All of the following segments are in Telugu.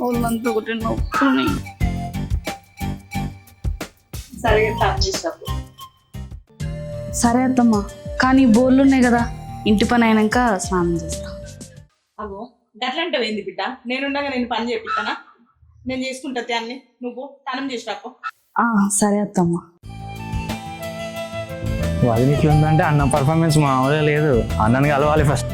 ఒళ్ళంతా ఒకటి నొప్పుని. సరే అత్తమ్మా, కానీ బోర్లు ఉన్నాయి కదా, ఇంటి పని అయినాక స్నానం చేస్తా. అగో గట్లంటే ఏంది బిడ్డ, నేనుండగా నేను పని చేపిస్తానా? నేను చేసుకుంటా అన్ని, నువ్వు స్నానం చేసి రాపో. సరే అత్తమ్మా. వదిన ఇట్లుందంటే అన్న పర్ఫార్మెన్స్ మామూలుగా లేదు. అన్నని కలవాలి ఫస్ట్.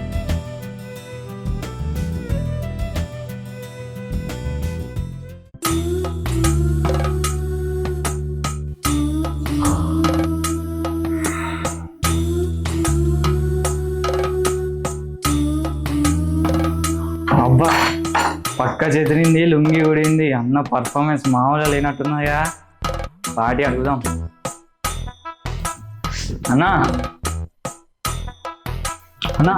అబ్బా, పక్క చెదిరింది, లుంగి ఊడింది. అన్న పర్ఫార్మెన్స్ మామూలుగా లేనట్టున్నాయా? పార్టీ అడుగుదాం. అన్నా అన్నా,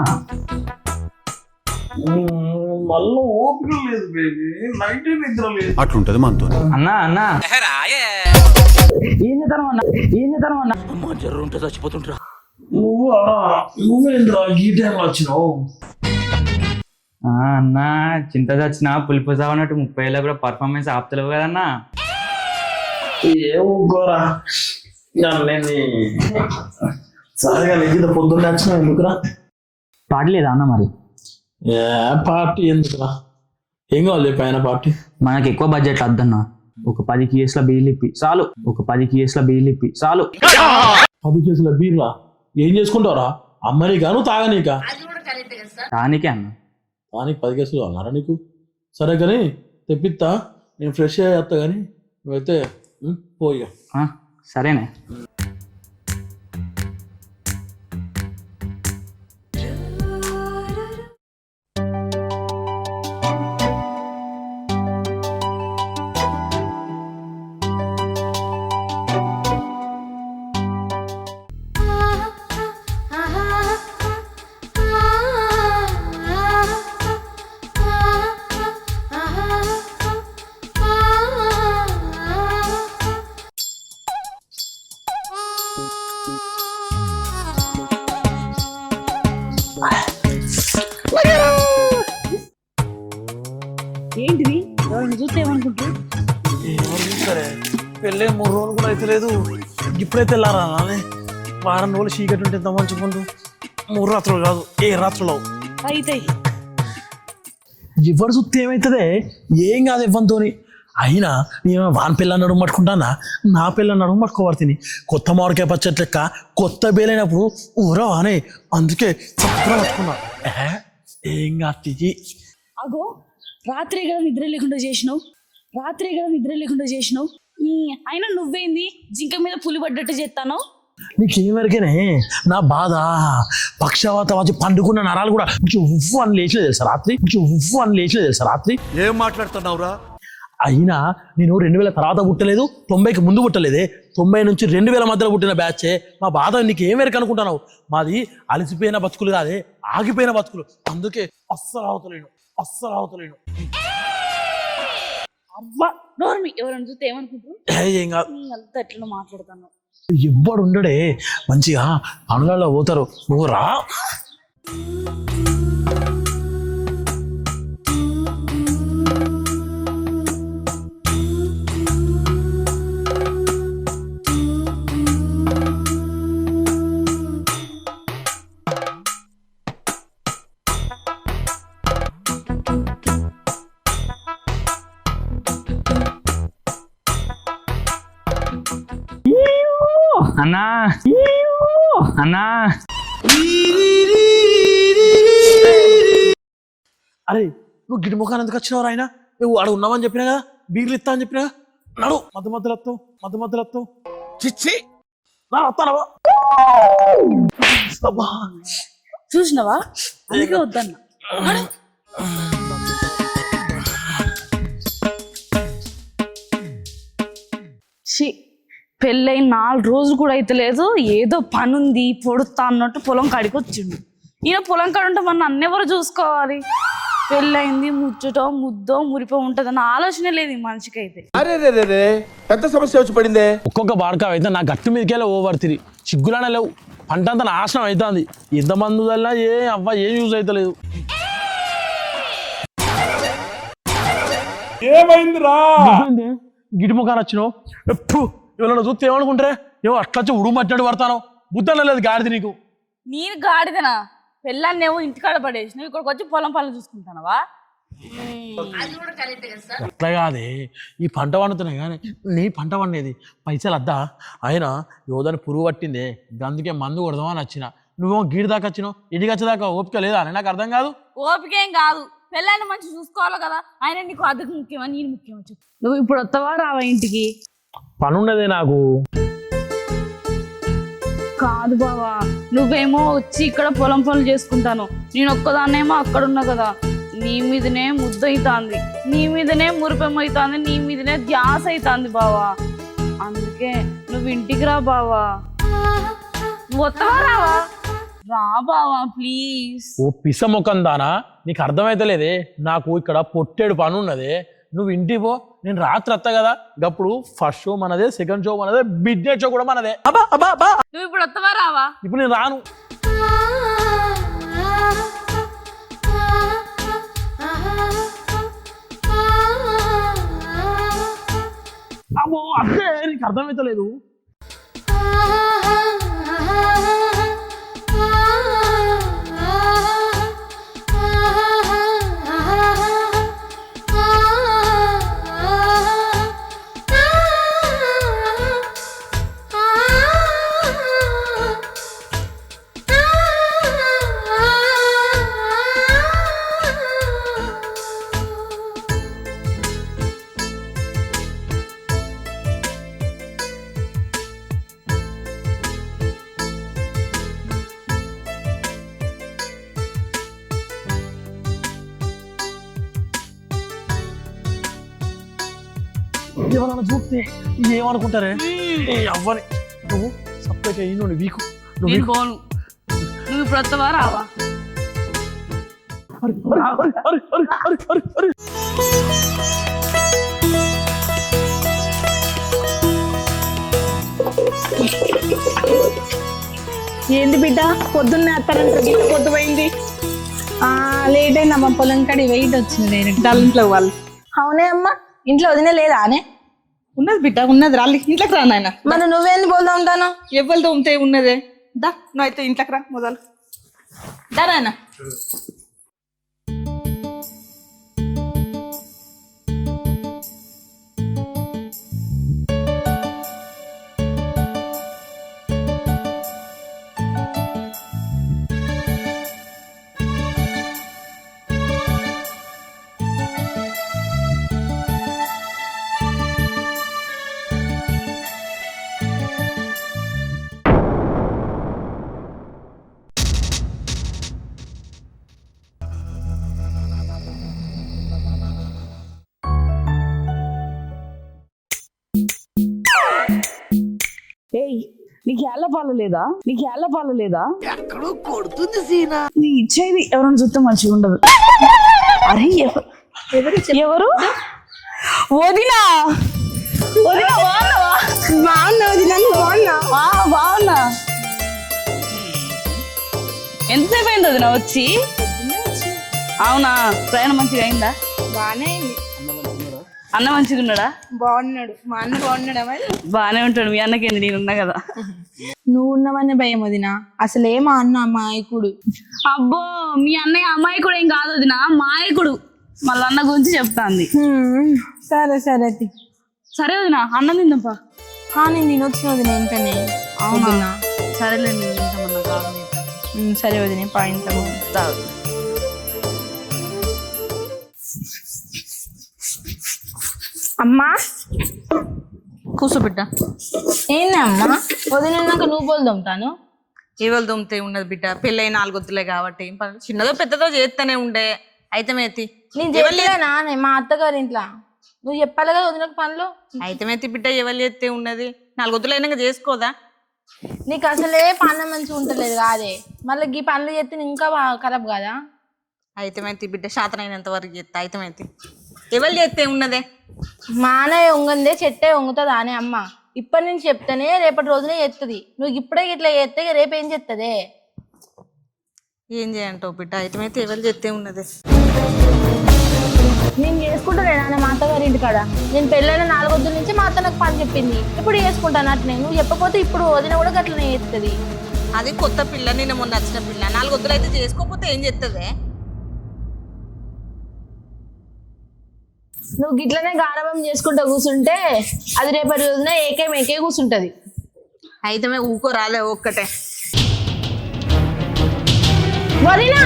మళ్ళీ ఓపిక లేదు బేబీ, నైట్ నిద్ర లేదు. అట్లుంటది మనతో. అన్నా అన్నా ఏం చేద్దాం అన్నా, ఏం చేద్దాం అన్నా? జర్రుంటే చచ్చిపోతుంటా. నువ్వేంద్రా ఈ టైంలో వచ్చినావు? అన్నా, చింత చచ్చిన పులిపు సావనట్టు 30 ఏళ్ళ కూడా పర్ఫార్మెన్స్ ఆపుతలేవు కదన్నా. ఏమోరా సరేగా నీకు పొద్దున్న వచ్చినావు, ఎందుకురా? పాట లేదా అన్న మరి? ఏ పార్టీ ఎందుకురా? ఏం కావాలి పైన పార్టీ? మనకి ఎక్కువ బడ్జెట్ వద్దన్నా. ఒక 10 కేసుల బీల్ ఇప్పి చాలు. ఒక 10 కేసుల బీల్ ఇప్పి చాలు. 10 కేసుల బీర్లా ఏం చేసుకుంటావురా? అమ్మనీకా నువ్వు తాగనీకా? దానికే అన్న. దానికి 10 కేసులు అన్నారా నీకు? సరే కానీ తెప్పిస్తా, నేను ఫ్రెష్ అయ్యేస్తా కానీ నువ్వైతే పోయా. సరేనే. ఏంటిది? ఎవరిని చూస్తే ఏమనుకుంటారు? సరే పెళ్ళే 3 రోజులు కూడా అయితే లేదు, ఇప్పుడైతే వెళ్ళారా నానే? వారం రోజులు చీకటి ఉంటే ఎంత మంచుకుంటూ 3 రాత్రులు కాదు, 7 రాత్రులు అయితే ఎవరు చూస్తే ఏమవుతుందే? ఏం కాదు ఇవ్వంతోని. అయినా నేను వాని పిల్ల నడుము పట్టుకుంటానా, నా పిల్ల నడుము పట్టుకోబడుతుంది. కొత్త మామిడికాయ పచ్చడి లెక్క కొత్త బేలైనప్పుడు ఊరా అనే, అందుకే చక్కగా పట్టుకున్నా. ఏం కాదు. అగో, రాత్రి కదా నిద్ర లేకుండా చేసినావు, అయినా నువ్వేంది జింక మీద పులి పడ్డట్టు చేస్తాను? నీకేమరికేనే నా బాధ. పక్షవాతం వచ్చి పండుకున్న నరాలు కూడా ఉవ్వు అని లేచలేదు తెలుసా రాత్రి. ఏం మాట్లాడుతున్నావురా? అయినా నేను 2000 తర్వాత పుట్టలేదు, 90కి ముందు పుట్టలేదే. 90 నుంచి 2000 మధ్యలో పుట్టిన బ్యాచే. మా బాధ నీకు ఏం వెరక అనుకుంటున్నావు? మాది అలసిపోయిన బతుకులు కాదే, ఆగిపోయిన బతుకులు. అందుకే అస్సలు అవతలేను. అబ్బా నోర్మి, ఎవరైనా చూస్తే ఏమనుకుంటారు? ఏం కాదు, అంతా ఎట్లా మాట్లాడుతాను. ఎవ్వడు ఉండడే, మంచిగా పనులలో పోతారు. నువ్వు రా. అన్నా అన్నా, అరే నువ్వు గిడి ముఖాన్ని ఎందుకు వచ్చినావు? ఆయన నువ్వు ఆడ ఉన్నావని చెప్పినా కదా, బీర్లు ఇస్తా అని చెప్పినా. నడు, మధ్య మధ్యలో చిచ్చి వస్తానవా? చూసినవా? అందుకే వద్దన్నా. పెళ్ళై 4 రోజులు కూడా అయితే లేదు, ఏదో పని ఉంది పొడుస్తా అన్నట్టు పొలం కాడికి వచ్చిండు. ఈయన పొలం కాడ ఉంటే మన అన్నెవరు చూసుకోవాలి? పెళ్ళయింది, ముచ్చటో ముద్దో మురిపో ఉంటదన్న ఆలోచన లేదు ఈ మనిషికి అయితే. పెద్ద సమస్య వచ్చి పడిందే. ఒక్కొక్క బాడక అయితే నా గట్టి మీదకెళ్ళి ఓవర్ తిరిగి సిగ్గులానే లేవు. పంట అంతా నాశనం అవుతుంది. ఎంతమంది వల్ల ఏం యూజ్ అవుతలేదు. నువ్వేంది? గిటి ముఖాన్ని వచ్చినావు ఎవరైనా చూస్తే ఏమనుకుంటారే ఏమో అట్లా వచ్చి ఉడుము మట్టినట్టు పడతాను బుద్ధన లేదు గాడిది నీకు. నేను గాడిదనా? పెళ్ళాన్ని ఏమో ఇంటికాడ పడేసి నువ్వు ఇక్కడికి వచ్చి పొలం పనులు చూసుకుంటానవా? అట్లా కాదే ఈ పంట పండుతున్నాయి కానీ నీ పంట పండేది పైసలు అద్దా ఆయన యోధాని పురుగు పట్టిందే అందుకే మందు కొడదామని వచ్చిన. నువ్వేమో గీడి దాకా వచ్చినావు ఇంటికి వచ్చేదాకా ఓపిక లేదా అని నాకు అర్థం కాదు. ఓపిక ఏం కాదు, పెళ్ళాన్ని మంచి చూసుకోవాలి కదా. ఆయన నీకు అద్దెకు ముఖ్యమా నేను ముఖ్యమా చెప్పు. నువ్వు ఇప్పుడు వస్తావా రావా ఇంటికి? పని ఉన్నదే నాకు. కాదు బావా, నువ్వేమో వచ్చి ఇక్కడ పొలం పనులు చేసుకుంటాను, నేను ఒక్కదాన్నేమో అక్కడ ఉన్నా కదా. నీ మీదనే ముద్ద అవుతుంది, నీ మీదనే మురిపెమ్మవుతుంది, నీ మీదనే ధ్యాస అవుతుంది బావా. అందుకే నువ్వు ఇంటికి రా బావా. నువ్వు వస్తావా రావా? రా బావా ప్లీజ్. ఓ పిస ముఖం దానా నీకు అర్థమైతలేదే. నాకు ఇక్కడ పొట్టేడు పని ఉన్నదే. నువ్వు ఇంటికి పో, నేను రాత్రి వస్తా కదా. అప్పుడు ఫస్ట్ షో మనదే, సెకండ్ షో మనదే, మిడ్ నైట్ షో కూడా మనదే. నువ్వు ఇప్పుడు వస్తావా రావా? ఇప్పుడు నేను రాను. అమ్మో అదే నీకు అర్థమైతలేదు. ఎవరన్నా చూస్తే ఏమనుకుంటారే అవ్వని. నువ్వు సపరేట్ అయ్యి నువ్వు వీకు నేను పోను. నువ్వు ఇప్పుడు వస్తావా రావా? ఏంది బిడ్డ పొద్దున్నే అత్తారంటే బిడ్డ పొద్దు పోయింది. లేట్ అయిందమ్మా, పొలం కాడి వెయిట్ వచ్చింది డైరెక్ట్. ఇంట్లో వాళ్ళు అవునే అమ్మా, ఇంట్లో వదిన లేదా అనే? ఉన్నది బిడ్డ ఉన్నది, రాలి ఇంట్లోకి రా నాయన. మరి నువ్వేంది పోదా ఉంటాను? ఎవరితో ఉంటే ఉన్నదే. దా నువ్వు అయితే ఇంట్లోకి రా మొదలు దా నాయన. ఏయ్, నీకు ఏళ్ళ పాలు లేదా? నీకు ఏళ్ళ పాలు లేదా? ఎక్కడో కొడుతుంది సీనా. నీ ఇచ్చేది ఎవరైనా చూస్తే మంచిగా ఉండదు. అరే ఎవరు? వదినా. వదినా బాగున్నావా? బాగున్నా వదిన, బాగున్నా. బాగున్నా. ఎంతసేపు అయింది వదినా వచ్చి? అవునా, ప్రయాణం మంచిగా అయిందా? బాగానే అయింది. అన్న మంచిగా ఉన్నాడా? బాగున్నాడు. మా అన్న బాగున్నాడా? మరి బాగానే ఉంటాడు. మీ అన్నకేంది, నేనున్నా కదా. నువ్వు ఉన్నావనే భయం వదిన. అసలే మా అన్న అమాయకుడు. అబ్బో, మీ అన్నయ్య అమాయకుడు ఏం కాదు వదినా, మాయకుడు. మళ్ళీ అన్న గురించి చెప్తాంది. సరే సరే సరే వదినా, అన్నం తిందాంపా. నేను తినొచ్చిన వదిన వెంటనే. అవునా? సరేలే, నేను తింటామన్నా కాదు. సరే వదిన, పాయింట్ అమ్మా. కూర్చోబిడ్డ. ఏందమ్మా వదిలినాక నువ్వు పోలు దొమ్ముతాను? ఎవరు దొమ్మితే ఉన్నది బిడ్డ, పెళ్ళై 4 వద్దులే కాబట్టి ఏం పని చిన్నదో పెద్దదో చేస్తూనే ఉండే. అయితే మేతి నేను చెప్పలేనా మా అత్తగారి ఇంట్లో? నువ్వు చెప్పాలి కదా వదినకు పనులు. అయితే మేతి బిడ్డ ఎవరు చేస్తే ఉన్నది, 4 వద్దులైనాక చేసుకోదా? నీకు అసలే పనులు మంచిగా ఉంటలేదు కాదే, మళ్ళీ ఈ పనులు చేస్తే ఇంకా ఖరాబ్ కాదా? అయితే మేతి బిడ్డ శాతనైనంత వరకు చేస్తా. అయితే మేతి ఎవరు చేస్తే ఉన్నదే? మానే వంగందే చెట్టే వంగుతుందా అనే అమ్మ. ఇప్పటి నుంచి చెప్తేనే రేపటి రోజునే చేస్తుంది. నువ్వు ఇప్పుడే ఇట్లా చేస్తే రేపు ఏం చేస్తుంది? ఏం చేయంటావు బిడ్డ? అయితే మేతి ఎవరు చేస్తే ఉన్నదే? నేను చేసుకుంటానే నాన్న మా అత్తగారి ఇంటికాడ. నేను పెళ్ళైన 4 రోజుల నుంచి మా అత్త నాకు పని చెప్పింది. ఇప్పుడు చేసుకుంటాను అట్నే. నువ్వు చెప్పకపోతే ఇప్పుడు వదిన కూడా గట్లనే చేస్తుంది. అది కొత్త పిల్ల, నిన్న మొన్న వచ్చిన పిల్ల. 4 వద్దులు అయితే చేసుకోకపోతే ఏం చేస్తుంది? నువ్వు గిట్లనే గారవం చేసుకుంటూ కూర్చుంటే అది రేపటి రోజున ఏకే కూర్చుంటది. అయితే మేము ఊకో రాలే ఒక్కటే. వదినా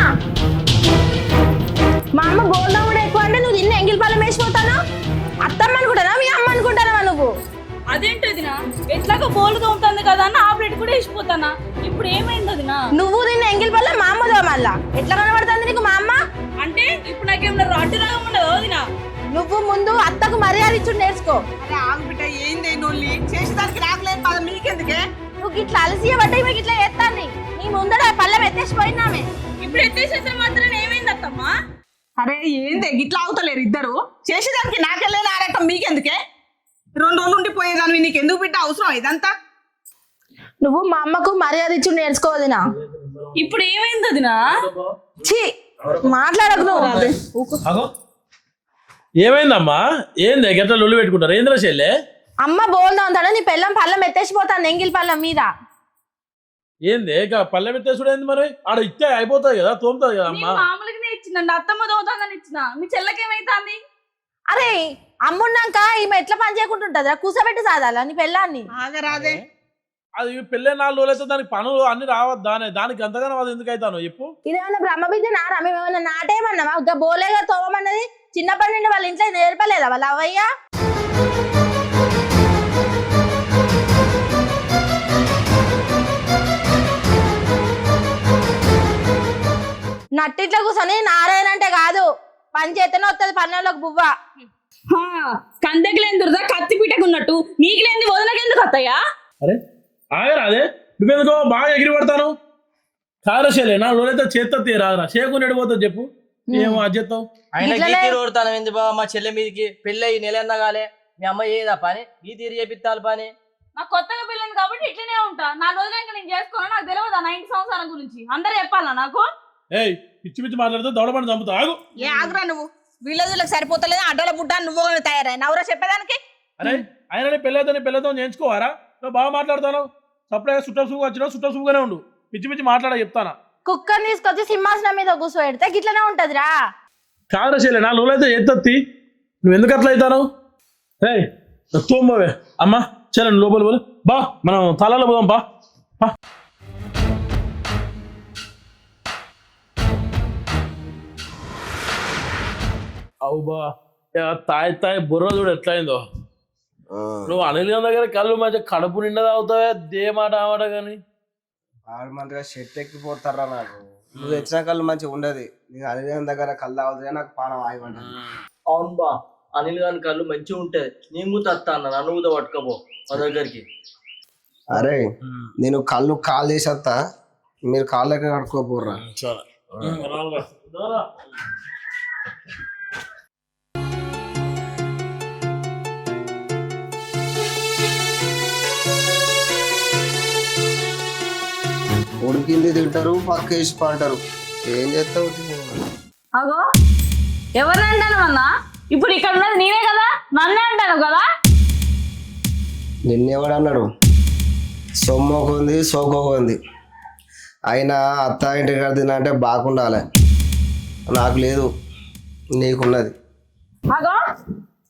మా అమ్మ బోల్డా కూడా ఎక్కువ అంటే నువ్వు తిన్న ఎంగిల్ పాలెం వేసిపోతాను. అత్తమ్మ అనుకుంటానా మీ అమ్మ అనుకుంటానా నువ్వు? అదేంటదినా ఎట్లాగో బోల్డ్గా ఉంటుంది కదా అని ఆ ప్లేట్ కూడా వేసిపోతానా. ఇప్పుడు ఏమైంది వదినా? నువ్వు తిన్న ఎంగిల్ పాలెం మా అమ్మదో మళ్ళా ఎట్లా కనబడుతుంది నీకు మా అమ్మ? అంటే ఇప్పుడు నాకేమన్నా రాటు రాగం ఉండదు వదినా. నువ్వు ముందు అత్తకు మర్యాద ఇచ్చుడు నేర్చుకో. అరే ఆగు బిడ్డ, ఏంది నొల్లి? చేసేదానికి రాకలేదు పద, మీకెందుకే? నువ్వు గిట్లా అలసియ పడ్డాయి మీకు ఇట్లా చేస్తాను. నీ ముందర పళ్ళెం ఎత్తేసిపోయినామే. ఇప్పుడు ఎత్తేసేసిన మాత్రం ఏమైంది అత్తమ్మా? అరే ఏంది గిట్లా అవుతలేరు ఇద్దరు? చేసేదానికి నాకెళ్ళేది ఆడటం మీకెందుకే? 2 రోజులు ఉండిపోయేదాన్ని నీకు ఎందుకు బిడ్డ అవసరం ఇదంతా? నువ్వు మా అమ్మకు మర్యాద ఇచ్చుడు నేర్చుకోవదినా. ఇప్పుడు ఏమైంది వదినా? ఛీ మాట్లాడకు నువ్వు. అగో ఏమైందమ్మా? ఏంది గట్ల లొల్లు పెట్టుకుంటారు? ఏంద్రా చెల్లె? అమ్మ బోల్దా ఉంటాడు నీ పెళ్ళం పళ్ళం ఎత్తేసిపోతాను ఎంగిల్ పళ్ళం మీద. ఏంది పల్లె పెట్టేసుడు ఏంది మరి? ఆడ ఇస్తే అయిపోతుంది కదా, తోముతుంది కదా అమ్మా. మామూలుగానే ఇచ్చిందండి, అత్తమ్మ దోతాదని ఇచ్చిన. మీ చెల్లకేమైతుంది? అరే అమ్మున్నాక ఈమె ఎట్లా పని చేయకుంటుంటదిరా? కూసబెట్టి సాదాలా నీ పెళ్ళాన్ని? ఆగరాదే. అది పెళ్ళే 4 రోజులు అయితే దానికి పనులు అన్ని రావద్దా? దానికి అంతగానో అది ఎందుకు అవుతాను చెప్పు? ఇదేమన్నా బ్రహ్మ విద్య నారా? మేము ఏమన్నా నాటేమన్నావా? ఇంకా బోలేగా తోమన్నది చిన్నప్పటి నుండి వాళ్ళ ఇంట్లో నేర్పలేదా వాళ్ళ అవయ్య? నట్టిట్లో కూర్చొని నారాయణ అంటే కాదు, పని చేతనే వస్తుంది పన్నెండులకు బువ్వ. కందకి లేని దురద కత్తి పీటకున్నట్టు నీకు లేని వదలకి ఎందుకు అత్తయ్యా? అరే ఆగరా, అదే నువ్వెందుకో బాగా ఎగిరి పడతాను. కారశలే నా రోజైతే చేత్తో తీరాదరా, చేకు నెడిపోతుంది చెప్పు. ఏమో అజ్జెత్తావు ఆయన ఇట్లనే- గీతీరు కొడతాను ఏంది బాబా? మా చెల్లె మీదకి పెళ్ళి అయ్యి నెల ఎన్నగాలే మీ అమ్మ ఏదా పని? ఈ తీరు చేపిత్తాలి పని. నాకు కొత్తగా పెళ్ళింది కాబట్టి ఇట్లనే ఉంటా. 4 రోజులు ఇంకా నేను చేసుకోను. నాకు తెలియదా నా ఇంటి సంసారం గురించి? అందరు చెప్పాలా నాకు? ఏయ్ పిచ్చి పిచ్చి మాట్లాడితే దొడపడి చంపుతా. ఆగు. ఏ ఆగురా నువ్వు? వీళ్ళకి సరిపోతలేదు అడ్డల బుడ్డ నువ్వు తయారై నవరా చెప్పేదానికి. అరే ఆయన పెళ్ళైతే చేయించుకోవారా? నువ్వు బాగా మాట్లాడతాను. సపరేట్గా చుట్టం సూపు వచ్చినా చుట్టం సూపుగానే ఉండు. పిచ్చి పిచ్చి మాట్లాడా చెప్తానా. కుక్కని తీసుకొచ్చి సింహాసనం మీద కూర్చోబెడితే గిట్లనే ఉంటదిరా. కారశలే నా రోజైతే ఎత్తొత్తి నువ్వు ఎందుకు అట్లా అవుతాను? ఏయ్ తోమ్మవే అమ్మా, చలండి లోపల పోలే బా, మనం తలాలో పోదాం బా. అవు బా తాయి బుర్ర చూడు ఎట్లయిందో. నువ్వు అనిల్ దగ్గర కళ్ళు మంచిగా కడుపు నిండా తాగుతావే, దే మాట ఆ మాట కానీ. ఆడు మంచిగా షెట్ ఎక్కిపోతారా నాకు. నువ్వు తెచ్చిన కళ్ళు మంచిగా ఉండదు. నేను అనిల్ దగ్గర కళ్ళు తాగుతుంది నాకు పానం ఆగిపడ్డది. అవును బా, అనిల్ గారి కళ్ళు మంచిగా ఉంటాయి. నేను కూడా వస్తా అన్న, నన్ను కూడా పట్టుకోబో మా దగ్గరికి. అరే నేను కళ్ళు కాల్ చేసేస్తా, మీరు కాళ్ళు లెక్క కడుక్కోపోర్రా. ఉడికింది తింటారు, పక్క వేసి పంటారు. ఏం చేస్తావు? అగో ఎవరిని అంటాను అన్నా? ఇప్పుడు ఇక్కడ ఉన్నది నేనే కదా, నన్నే అంటాను కదా. నిన్నెవడన్నాడు? సొమ్మోకుంది సోకోకుంది. అయినా అత్త ఇంటికి కడితే బాగుండాలి. నాకు లేదు, నీకున్నది. అగో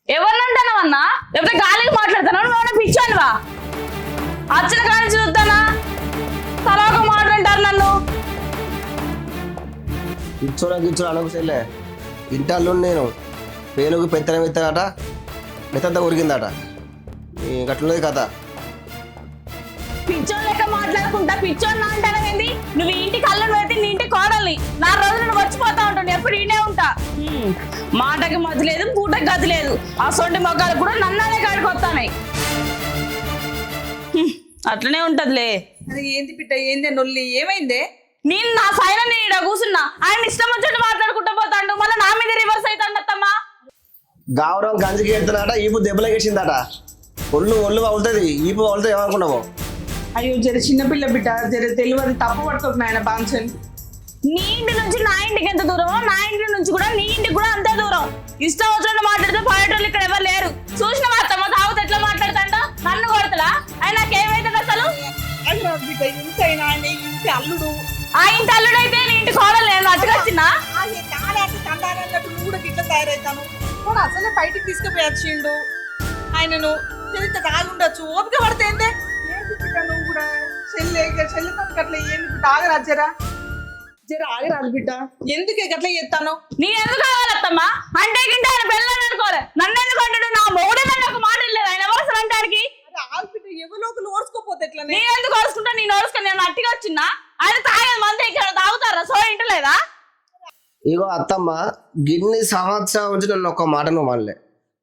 ఎవరిని అంటాను అన్నా? లేకపోతే గాలికి మాట్లాడతాను? నువ్వు పిచ్చానువా? అచ్చిన కానీ చూస్తానా తర్వాత మాట్లాంటారు నన్ను. గిచ్చోడా అనకు చెల్లె. ఇంటాళ్ళు నేను పేనుకు పెత్తనం ఎత్తగట, మెత్తంతా ఉరికిందట. గట్లున్నది కథ. పిచ్చోన్ లెక్క మాట్లాడుకుంటా పిచ్చోన్ అంటాను ఏంది? నువ్వు ఇంటి కళ్ళను పెడితే నీ ఇంటి కోడల్ని. 4 రోజులు నువ్వు వచ్చిపోతా ఉంటాను, ఎప్పుడు ఈనే ఉంటా. మాటకి మతి లేదు, పూటకి గతి లేదు. ఆ సొంటి మొక్కలు కూడా నన్ననే కాడికి వస్తాయి. అట్లనే ఉంటదిలే. అరే ఏంది బిడ్డ, ఏందే నొల్లి? ఏమైందే? నేను నా సైన నేను ఇక్కడ కూర్చున్నా, ఆయన ఇష్టం వచ్చినట్టు మాట్లాడుకుంటా పోతాడు, మళ్ళీ నా మీద రివర్స్ అవుతాడు అత్తమ్మా. గావరం గంజికి ఎడుతున్నాట, ఈపు దెబ్బలకి ఇచ్చిందట. ఒళ్ళు అవుతుంది, ఈపు అవుతుంది. ఏమనుకున్నావు? అయ్యో జర చిన్నపిల్ల బిడ్డ, జర తెలియదు తప్పు పడుతుంది ఆయన బాంచని. నీ ఇంటి నుంచి నా ఇంటికి ఎంత దూరం, నా ఇంటి నుంచి కూడా నీ ఇంటికి కూడా అంతే దూరం. ఇష్టం వచ్చినట్టు మాట్లాడితే పడేటోళ్ళు ఇక్కడ ఎవరు లేరు. చూసిన అత్తమ్మ తాగుతూ ఎట్లా మాట్లాడతాంట, నన్ను కొడతలా? ఆయన నాకేమైతుంది అసలు? ఆగరాదు బిడ్డ, ఇంతైనా నీ ఇంటి అల్లుడు. ఆ ఇంటి అల్లుడు అయితే నీ ఇంటి కోడలు నేను అట్టుకొచ్చినా? తండాలన్నట్టు నువ్వు కూడా గిట్ల తయారవుతాను. కూడా అసలే బయటికి తీసుకుపోయచ్చిండు ఆయనను. ఇంత తాగుండొచ్చు, ఓపిక పడితే ఏందే? ఏంటి బిడ్డ నువ్వు కూడా చెల్లెతో అట్లా ఏంది బిడ్డ? ఆగరాదు జర ఆగరాదు బిడ్డ, ఎందుకే గట్లా చేస్తాను? నీ ఎందుకు కావాలత్తమ్మా? అంటే గింటే ఆయన పెళ్ళని అనుకోలే, నన్ను ఎందుకు అంటాడు? నా మొగుడే ఒక మాట లేదు, ఆయన ఎవరు అసలు అంటానికి? ఆగు బిడ్డ, ఎవరోకలు ఓడ్చుకోపోతే ఎట్లా? నీ ఎందుకు ఓడుచుకుంటా? నేను ఓడుచుకొని నేను అట్టిగా వచ్చినా? ఆయన తాగేది మంది ఇక్కడ తాగుతారా? సో ఇంటలేదా? ఇగో అత్తమ్మ, గిన్ని సంవత్సరం నుంచి నన్ను ఒక మాట నువ్వు మనలే.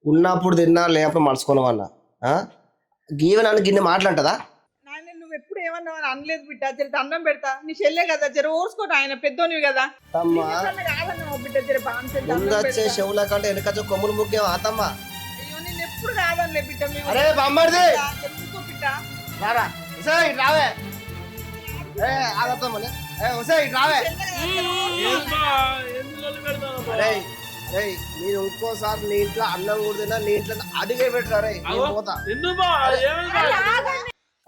ఉన్నప్పుడు తిన్నా, లేనప్పుడు మలుచుకున్నావన్నా. గీవ నన్ను గిన్ని మాట్లాంటదా? నాయన నువ్వు ఎప్పుడు ఏమన్నావు అని అనలేదు బిడ్డ. జర దండం పెడతా, నీ చెల్లె కదా, జర ఓర్చుకోట. ఆయన పెద్దోనివి కదా. అత్తమ్మ, కాదన్నావు బిడ్డ, జర బాగా ముందొచ్చే చెవుల కంటే వెనకొచ్చే కొమ్ములు ముఖ్యం అత్తమ్మ. అయ్యో నేను ఎప్పుడు కాదనిలే బిడ్డ. మేము అరే బామ్మర్ది, ఊరుకో బిడ్డ. రారా ఉసే ఇటు రావే. ఆగత్తమ్మలే, ఉసే ఇటు రావే. అరే అరే, నేను ఇంకోసారి నీ ఇంట్లో అన్నం కూడా తిన్నా, నీ ఇంట్లో అడిగే పెట్టారే పోతా.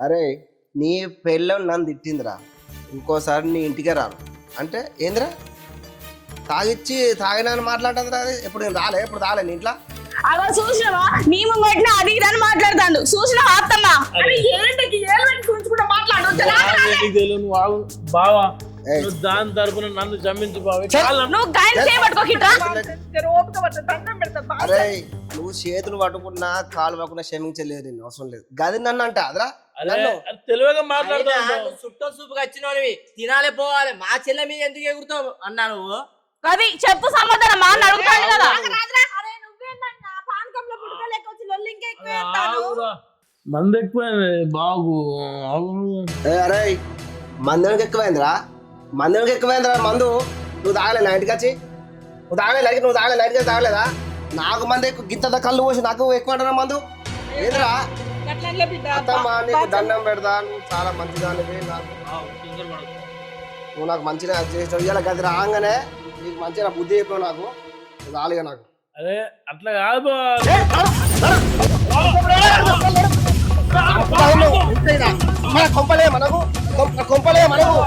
అరే నీ పెళ్ళం నన్ను తిట్టిందిరా, ఇంకోసారి నీ ఇంటికే రాను అంటే ఏందిరా? తాగినా మాట్లాడుతుందిరా. అది ఎప్పుడు నేను రాలే, ఎప్పుడు రాలే నీ ఇంట్లో. అలా చూసినవా? నీ ముంగట్న అది ఇదని మాట్లాడతాడు. చూసినవా అత్తమ్మ? ఏంటికి ఏళ్ళని చూసుకుంటా మాట్లాడు. బావా దాని తరపున నన్ను జమ్మించు బావ. నువ్వు గాయన చేయబట్టుకోకిట్రా. జర ఓపిక పట్టు, దండం పెడతా. అరే నువ్వు చేతులు పట్టుకున్నా కాలు పట్టుకున్నా క్షమించలేదు, నేను అవసరం లేదు. గది నన్ను అంట అదరా తెలివిగా మాట్లాడతావు. చుట్ట సూపుకి వచ్చినోనివి తినాలే పోవాలి, మా చెల్లె మీద ఎందుకు ఎగురుతావు అన్నా నువ్వు? అది చెప్పు సమాధానం మా అని అడుగుతాడు కదా. మంది ఎక్కువైంది బాగు. అరే మందునికి ఎక్కువైందిరా, మందునికి ఎక్కువైందిరా మందు. నువ్వు తాగలే నా ఇంటికి వచ్చి? నువ్వు తాగలే నైట్కి, నువ్వు తాగలే నైట్కి తాగలేదా? నాకు మంది ఎక్కువ, గింత కళ్ళు పోసి నాకు ఎక్కువ అంటారా మందు? ఏందిరా అత్తమ్మా, నీకు దండం పెడతా. నువ్వు చాలా మంచిదానివి, నువ్వు నాకు మంచిగా చేసావు. ఇలా గది రాగానే నీకు మంచిగా బుద్ధి చెప్పావు నాకు. రాలిగా నాకు. అరే అట్లా కాదు కొంపలే మనకు, కొంపలే మనకు.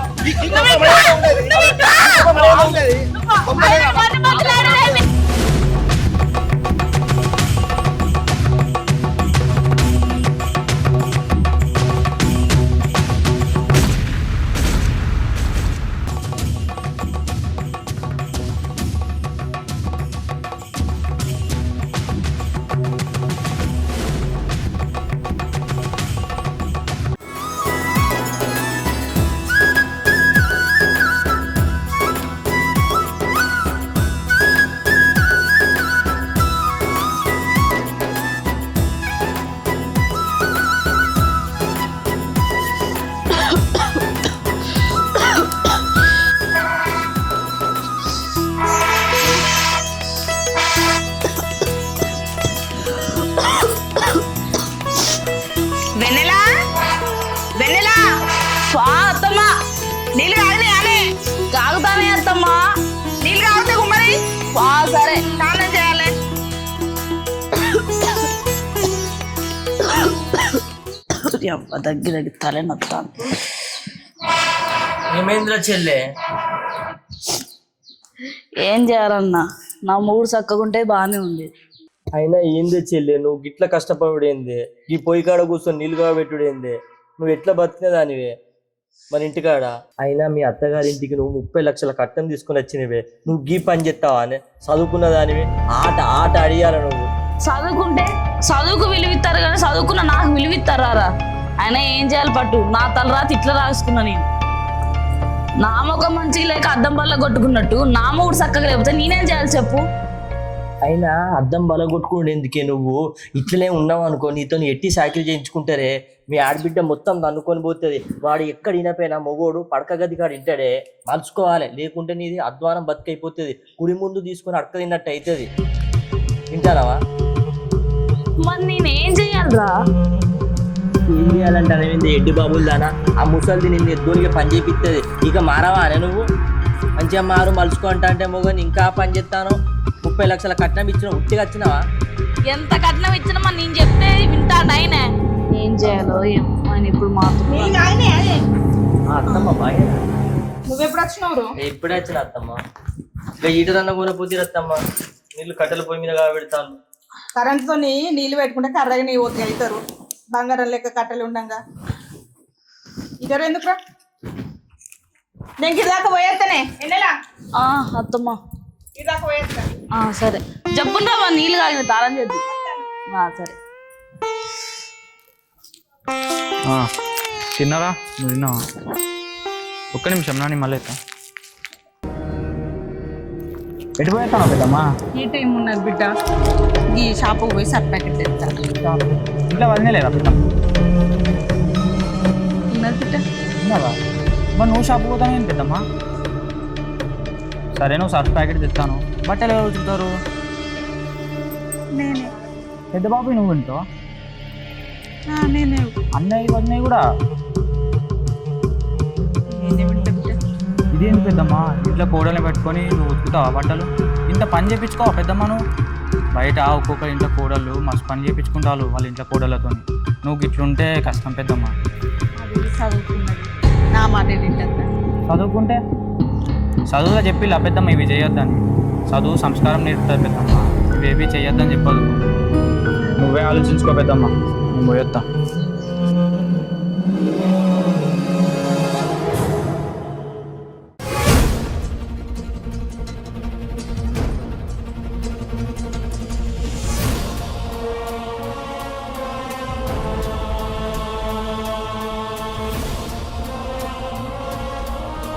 అత్తమ్మా నీళ్ళు కాగనే అని కాగుతానే అత్తమ్మా. నీళ్ళు కాగితే కుమ్మరి. సరే స్నానం చేయాలి. దగ్గర తలే నొత్తాను. ఏమైందిరా చెల్లె? ఏం చేయాలన్నా, నా మూడు చక్కగుంటే బాగానే ఉంది. అయినా ఏందే చెల్లె, నువ్వు గిట్ల కష్టపడుడేందే? ఈ పొయ్యి కాడ కూర్చొని నీళ్ళు కాబెట్టుడేందే? నువ్వు ఎట్లా బతికినదానివే మరి ఇంటికాడ? అయినా మీ అత్తగారి ఇంటికి నువ్వు 30 లక్షల కట్టం తీసుకుని వచ్చినవే, నువ్వు గీ పని చేస్తావా అని? చదువుకున్న దానివి ఆట అడియాల నువ్వు. చదువుకుంటే చదువుకు విలువిస్తారు కానీ చదువుకున్న నాకు విలువిస్తారా? ఆయన ఏం చేయాలి పట్టు, నా తలరాతి ఇట్లా రాసుకున్నా నేను. నా ముఖం మంచి లేక అద్దం వల్ల కొట్టుకున్నట్టు నా మూడు చక్కగా లేకపోతే నేనేం చేయాలి చెప్పు? అయినా అద్దం బలగొట్టుకుంటే ఎందుకే? నువ్వు ఇట్లనే ఉన్నావు అనుకో, నీతో ఎట్టి సాకిలు చేయించుకుంటారే. మీ ఆడబిడ్డ మొత్తం అనుకొని పోతుంది. వాడు ఎక్కడ వినపోయినా మొగోడు పడక గది కాడు ఇంటాడే. మలుచుకోవాలి, లేకుంటే నీది అధ్వానం బతికైపోతుంది. కుడి ముందు తీసుకొని అడక తిన్నట్టు అవుతుంది. వింటారావా? మరి నేనేం చెయ్యాలరా? ఏం చేయాలంటే ఎడ్డి బాబులు దానా? ఆ ముసలిది నిన్ను ఎద్దునిగా పని చేపిస్తుంది. ఇక మారవా అనే నువ్వు? మంచిగా మారు మలుచుకుంటా అంటే మొగని ఇంకా పని చేస్తాను. 30 లక్షల కట్నం ఇచ్చిన ఉట్టిగా వచ్చినావా? ఎంత కట్నం ఇచ్చినా మరి నేను చెప్తే వింటాడు ఆయన. ఏం చేయాలో ఏమో ఆయన ఇప్పుడు మాత్రం నీకు ఆయనే అదే. అత్తమ్మ బాగా నువ్వెప్పుడు వచ్చినావు? ఎప్పుడే వచ్చిన అత్తమ్మ. ఇక ఈటర్ అన్న కూడా పోతే అత్తమ్మ నీళ్ళు కట్టెల పొయ్యి మీద పెడతాను. కరెంటుతో నీళ్ళు పెట్టుకుంటే కర్రగా నీ ఓకే అవుతారు. బంగారం లెక్క కట్టెలు ఉండంగా ఇద్దరు ఎందుకురా? నేను గిరిదాకా పోయేస్తానే ఎన్నెలా అత్తమ్మ. గిరిదాకా పోయేస్తా. సరే జబ్బుండ్రా మా నీళ్ళు కాగిన తాళం చేద్దు. సరే తిన్నారా? నువ్వు తిన్నావా? ఒక్క నిమిషం నాని మళ్ళీ ఎటు పోయేస్తాను పెద్దమ్మా? ఈ టైం ఉన్నది బిడ్డ. ఈ షాపుకి పోయి సర్ఫ్ ప్యాకెట్ తెస్తాను. ఇంట్లో వదిలే లేదా పెద్ద? ఉన్నది బిడ్డ. ఉన్నావా? మరి నువ్వు షాప్ పోతాను ఏం పెద్దమ్మా? సరే నువ్వు సర్ఫ్ ప్యాకెట్ తెస్తాను. బట్టలు ఎవరు ఉతుకుతారు? నేనే. పెద్ద బాబు నువ్వు వింటావా? నేనే. అన్నయ్య వదినయ్య కూడా? నేనే వింటా బిడ్డ. ఇదేంటి పెద్దమ్మా ఇంట్లో కోడల్ని పెట్టుకొని నువ్వు ఉతుకుతావా బట్టలు? ఇంత పని చేయించుకోవా పెద్దమ్మా నువ్వు? బయట ఒక్కొక్క ఇంట్లో కోడళ్ళు మస్తు పని చేయించుకుంటారు వాళ్ళ ఇంట్లో కోడళ్ళతో. నువ్వు ఇట్లుంటే కష్టం పెద్దమ్మా. అది చదువుకున్నది నా మాట వింటా. చదువుకుంటే చదువుగా చెప్పిలా పెద్దమ్మ ఇవి చేయొద్దని. చదువు సంస్కారం నేర్పుతుంది పెద్దమ్మ. ఇవేవి చేయొద్దని చెప్పదు. నువ్వే ఆలోచించుకో పెద్దమ్మ. నేను పోయొత్తా.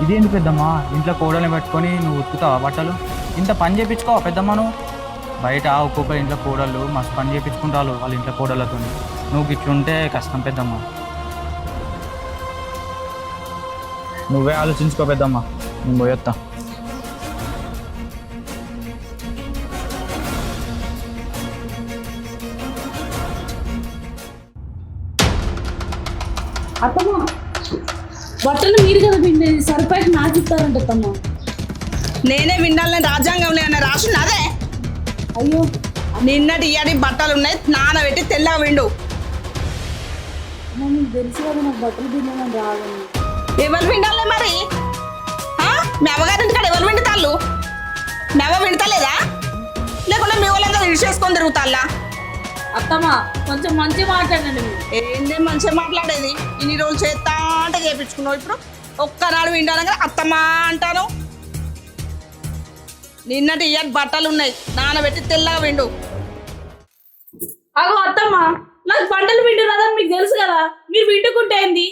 ఇదేంటి పెద్దమ్మా ఇంట్లో కోడల్ని పెట్టుకొని నువ్వు ఉతుకుతావా బట్టలు? ఇంత పని చేయించుకోవా పెద్దమ్మ నువ్వు? బయట ఒక్కొక్క ఇంట్లో కోడళ్ళు మస్తు పని చేయించుకుంటారు వాళ్ళ ఇంట్లో కోడళ్ళతో. నువ్వు ఇట్లుంటే కష్టం పెద్దమ్మ. నువ్వే ఆలోచించుకో పెద్దమ్మ. నేను పోయొత్తా. అత్తమ్మ బట్టలు మీరు కదా పిండేది, సరిపోయి నాకు ఇస్తారంట అత్తమ్మ. నేనే వినాలని రాజ్యాంగంలో అన్న రాసున్నదే. అయ్యో నిన్నటి ఇయ్యడి బట్టలు ఉన్నాయి నానబెట్టి తెల్లగా విండు. మీకు తెలుసు కదా నాకు బట్టలు పిండమని రాదని. ఎవరు విండాలే మరి? మీ అమ్మగారింటి కాడ ఎవరు విండుతాళ్ళు? మీ అమ్మ వింటలేదా? లేకుంటే మీ వాళ్ళందరూ ఇడిచేసుకొని తిరుగుతాళ్ళా? అత్తమ్మ కొంచెం మంచి మాట్లాడండి మీరు. ఏంటి మంచిగా మాట్లాడేది? ఇన్ని రోజులు చేస్తా అంటే చేయించుకున్నావు, ఇప్పుడు ఒక్కనాడు వింటాను అత్తమ్మా అంటాను. నిన్నటి ఇయ్యటి బట్టలు ఉన్నాయి నానబెట్టి తెల్లగా విండు. అగో అత్తమ్మ నాకు బట్టలు పిండు రాదని మీకు తెలుసు కదా, మీరు పిండుకుంటే ఏంది?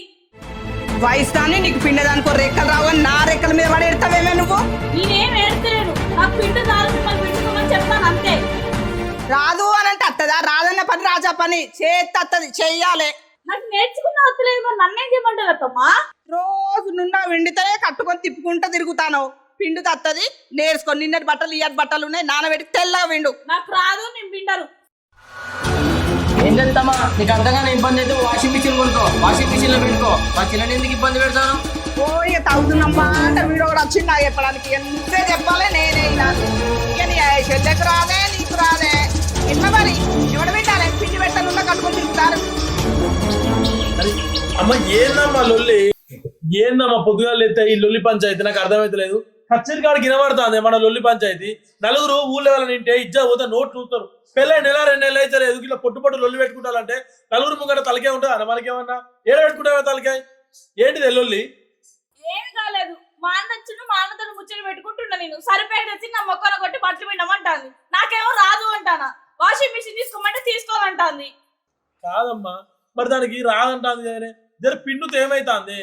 వయసు దాన్ని నీకు పిండదానికో రెక్కలు రావు కానీ నా రెక్కల మీద పడి ఎడతావేమే నువ్వు? నేనేం ఏడ్తలేను, నాకు పిండు కాదు మిమ్మల్ని పిండుకోమని చెప్తాను అంతే. రాదు అని అంటే అత్తదా? రాదన్న పని రాజా పని చేతి అత్తది చెయ్యాలి. నాకు నేర్చుకున్న వస్తలేదు, మరి నన్నేం చేయమంటారు అత్తమ్మా? రోజు నున్న విండితే కట్టుకొని తిప్పుకుంటా తిరుగుతాను. పిండు తత్తది నేర్చుకొని. నిన్నటి బట్టలు ఇయ్యటి బట్టలు ఉన్నాయి నానబెట్టి తెల్లగా విండు. నాకు రాదు, నేను పిండరు. ఏం చేస్తామా? నీకు అంతగానే ఇబ్బంది అయితే వాషింగ్ మిషన్ కొనుక్కో, వాషింగ్ మిషన్ లో పెట్టుకో. మా చిన్న ఎందుకు ఇబ్బంది పెడతాను? ఓ ఇక తగ్గుతున్నమ్మా అంటే వీడు కూడా వచ్చింది నాకు చెప్పడానికి. ఎంతే చెప్పాలి నేనే ఇలాను. ఇక నీ చెల్లెకు రాదే నీకు రాదే ఎట్లా మరి? ఎవడు పెట్టాలి? పిండి పెట్టాలన్నా కట్టుకొని తిరుగుతారు. అమ్మ ఏందమ్మా లొల్లి? ఏందమ్మా పొద్దుగాలు ఎత్తే ఈ లొల్లి పంచాయతీ? నాకు అర్థమైతలేదు. కచ్చరి కాడికి వినబడుతుంది మన లొల్లి పంచాయతీ. నలుగురు ఊళ్ళో వాళ్ళని నింటే ఇజ్జా పోతే నోట్ చూస్తారు. పెళ్ళై నెల 2 నెలలు అయితే లేదు. ఇట్లా పొట్టు లొల్లి పెట్టుకుంటారంటే నలుగురు ముంగట తలకే ఉంటుందా? మనకేమన్నా ఏడ పెట్టుకుంటారా తలకాయ? ఏంటిది లొల్లి? ఏమి కాలేదు, మా అన్న వచ్చిన మా అన్నతో ముచ్చట పెట్టుకుంటున్నా. నేను సరిపోయి వచ్చి నా మొక్కలు కొట్టి బట్టలు పిండమంటాను. నాకేమో రాదు అంటానా. వాషింగ్ మిషన్ తీసుకోమంటే తీసుకోవాలంటాంది. కాదమ్మా మరి దానికి రాదంటాంది కానీ జర పిండుతో ఏమైతుంది?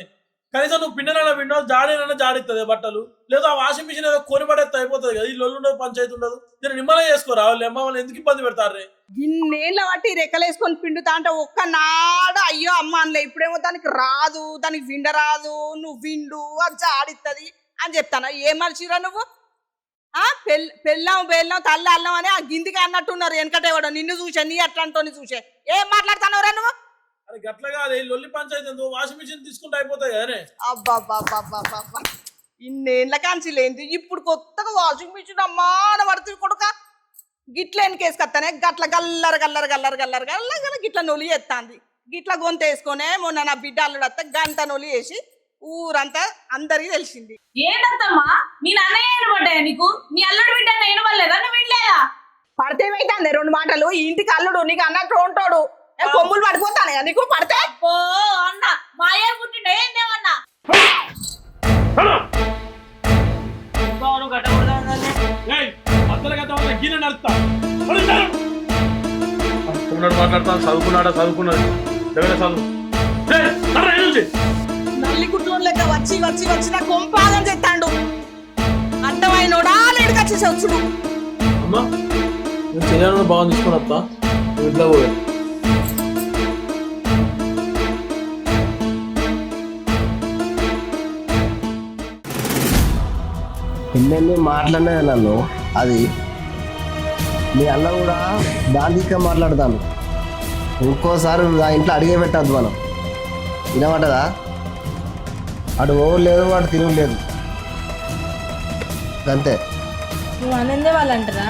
కనీసం నువ్వు పిండనైనా పిండవు, జాడేనైనా జాడిస్తుంది బట్టలు. లేదా ఆ వాషింగ్ మిషన్ ఏదో కొని పడేస్తే అయిపోతుంది కదా. ఈ లొల్లు ఉండదు, పంచాయతీ ఉండదు. దీన్ని నిమ్మలే చేసుకోరా వాళ్ళు. అమ్మ వాళ్ళు ఎందుకు ఇబ్బంది పెడతారు? ఇన్నేళ్ళ బట్టి రెక్కలేసుకొని పిండుతా అంటే ఒక్కనాడు అయ్యో అమ్మ అనలే. ఇప్పుడేమో దానికి రాదు, దానికి విండరాదు, నువ్వు విండు అది ఆడిస్తుంది అని చెప్తాను. ఏం మనిషిరా నువ్వు? పెళ్ళాం బెల్లం తల్ల అల్లం అని ఆ గిందికి అన్నట్టున్నారు. వెనకటే కూడా నిన్ను చూసే నీ అట్లాంటి చూసే ఏం మాట్లాడుతున్నావురా నువ్వు? అది గట్ల కాదు. లొల్లి పంచాయతీ వాషింగ్ మిషన్ తీసుకుంటే అయిపోతాయి కదనే. అబ్బా ఇన్నేళ్ళ కాంచి లేంది ఇప్పుడు కొత్తగా వాషింగ్ మిషన్ అమ్మా అని పడుతుంది కొడుక గిట్ల వెనకేసుకొస్తానే గట్ల గల్లర గల్లర గల్లర గల్లర గల్లర గిట్ల నొలి ఎత్తాంది గిట్ల గొంత వేసుకొనే మొన్న నా బిడ్డ అల్లుడు వస్తే గంట నొలి వేసి ఊరంతా అందరికి తెలిసింది. ఏంటమ్మా మీ నాన్నయ్య ఏడబడ్డాయా నీకు? నీ అల్లుడు బిడ్డ నేను వాళ్ళేదా నువ్వు వినలేదా? పడితే ఏమైతుంది 2 మాటలు ఈ ఇంటికి అల్లుడు నీకు అన్నట్టు ఉంటాడు కొమ్ములు పడిపోతాను నీకు పడితే ఓ అన్న మా అయ్య పుట్టిండే ఏందేమన్నా మాట్లాడతాను చదువుకున్నాడా చదువుకున్నది చదువు నల్లి గుట్లో లెక్క వచ్చి వచ్చి వచ్చి నా కొంపాగం చెప్తాడు అడ్డమైనోడా లేడుకొచ్చి వచ్చుడు. అమ్మా నేను చెల్లెలను బాగా తీసుకుని వస్తా ఇంట్లో పోయి ఎన్నెన్ని మాట్లాడినా నన్ను అది మీ అన్న కూడా దాంట్లో మాట్లాడతాను. ఇంకోసారి ఆ ఇంట్లో అడిగే పెట్టద్దు మనం వినమంటదా? అటు పోలేదు అటు తినలేదు అంతే. నువ్వు అనందే వాళ్ళు అంటారా?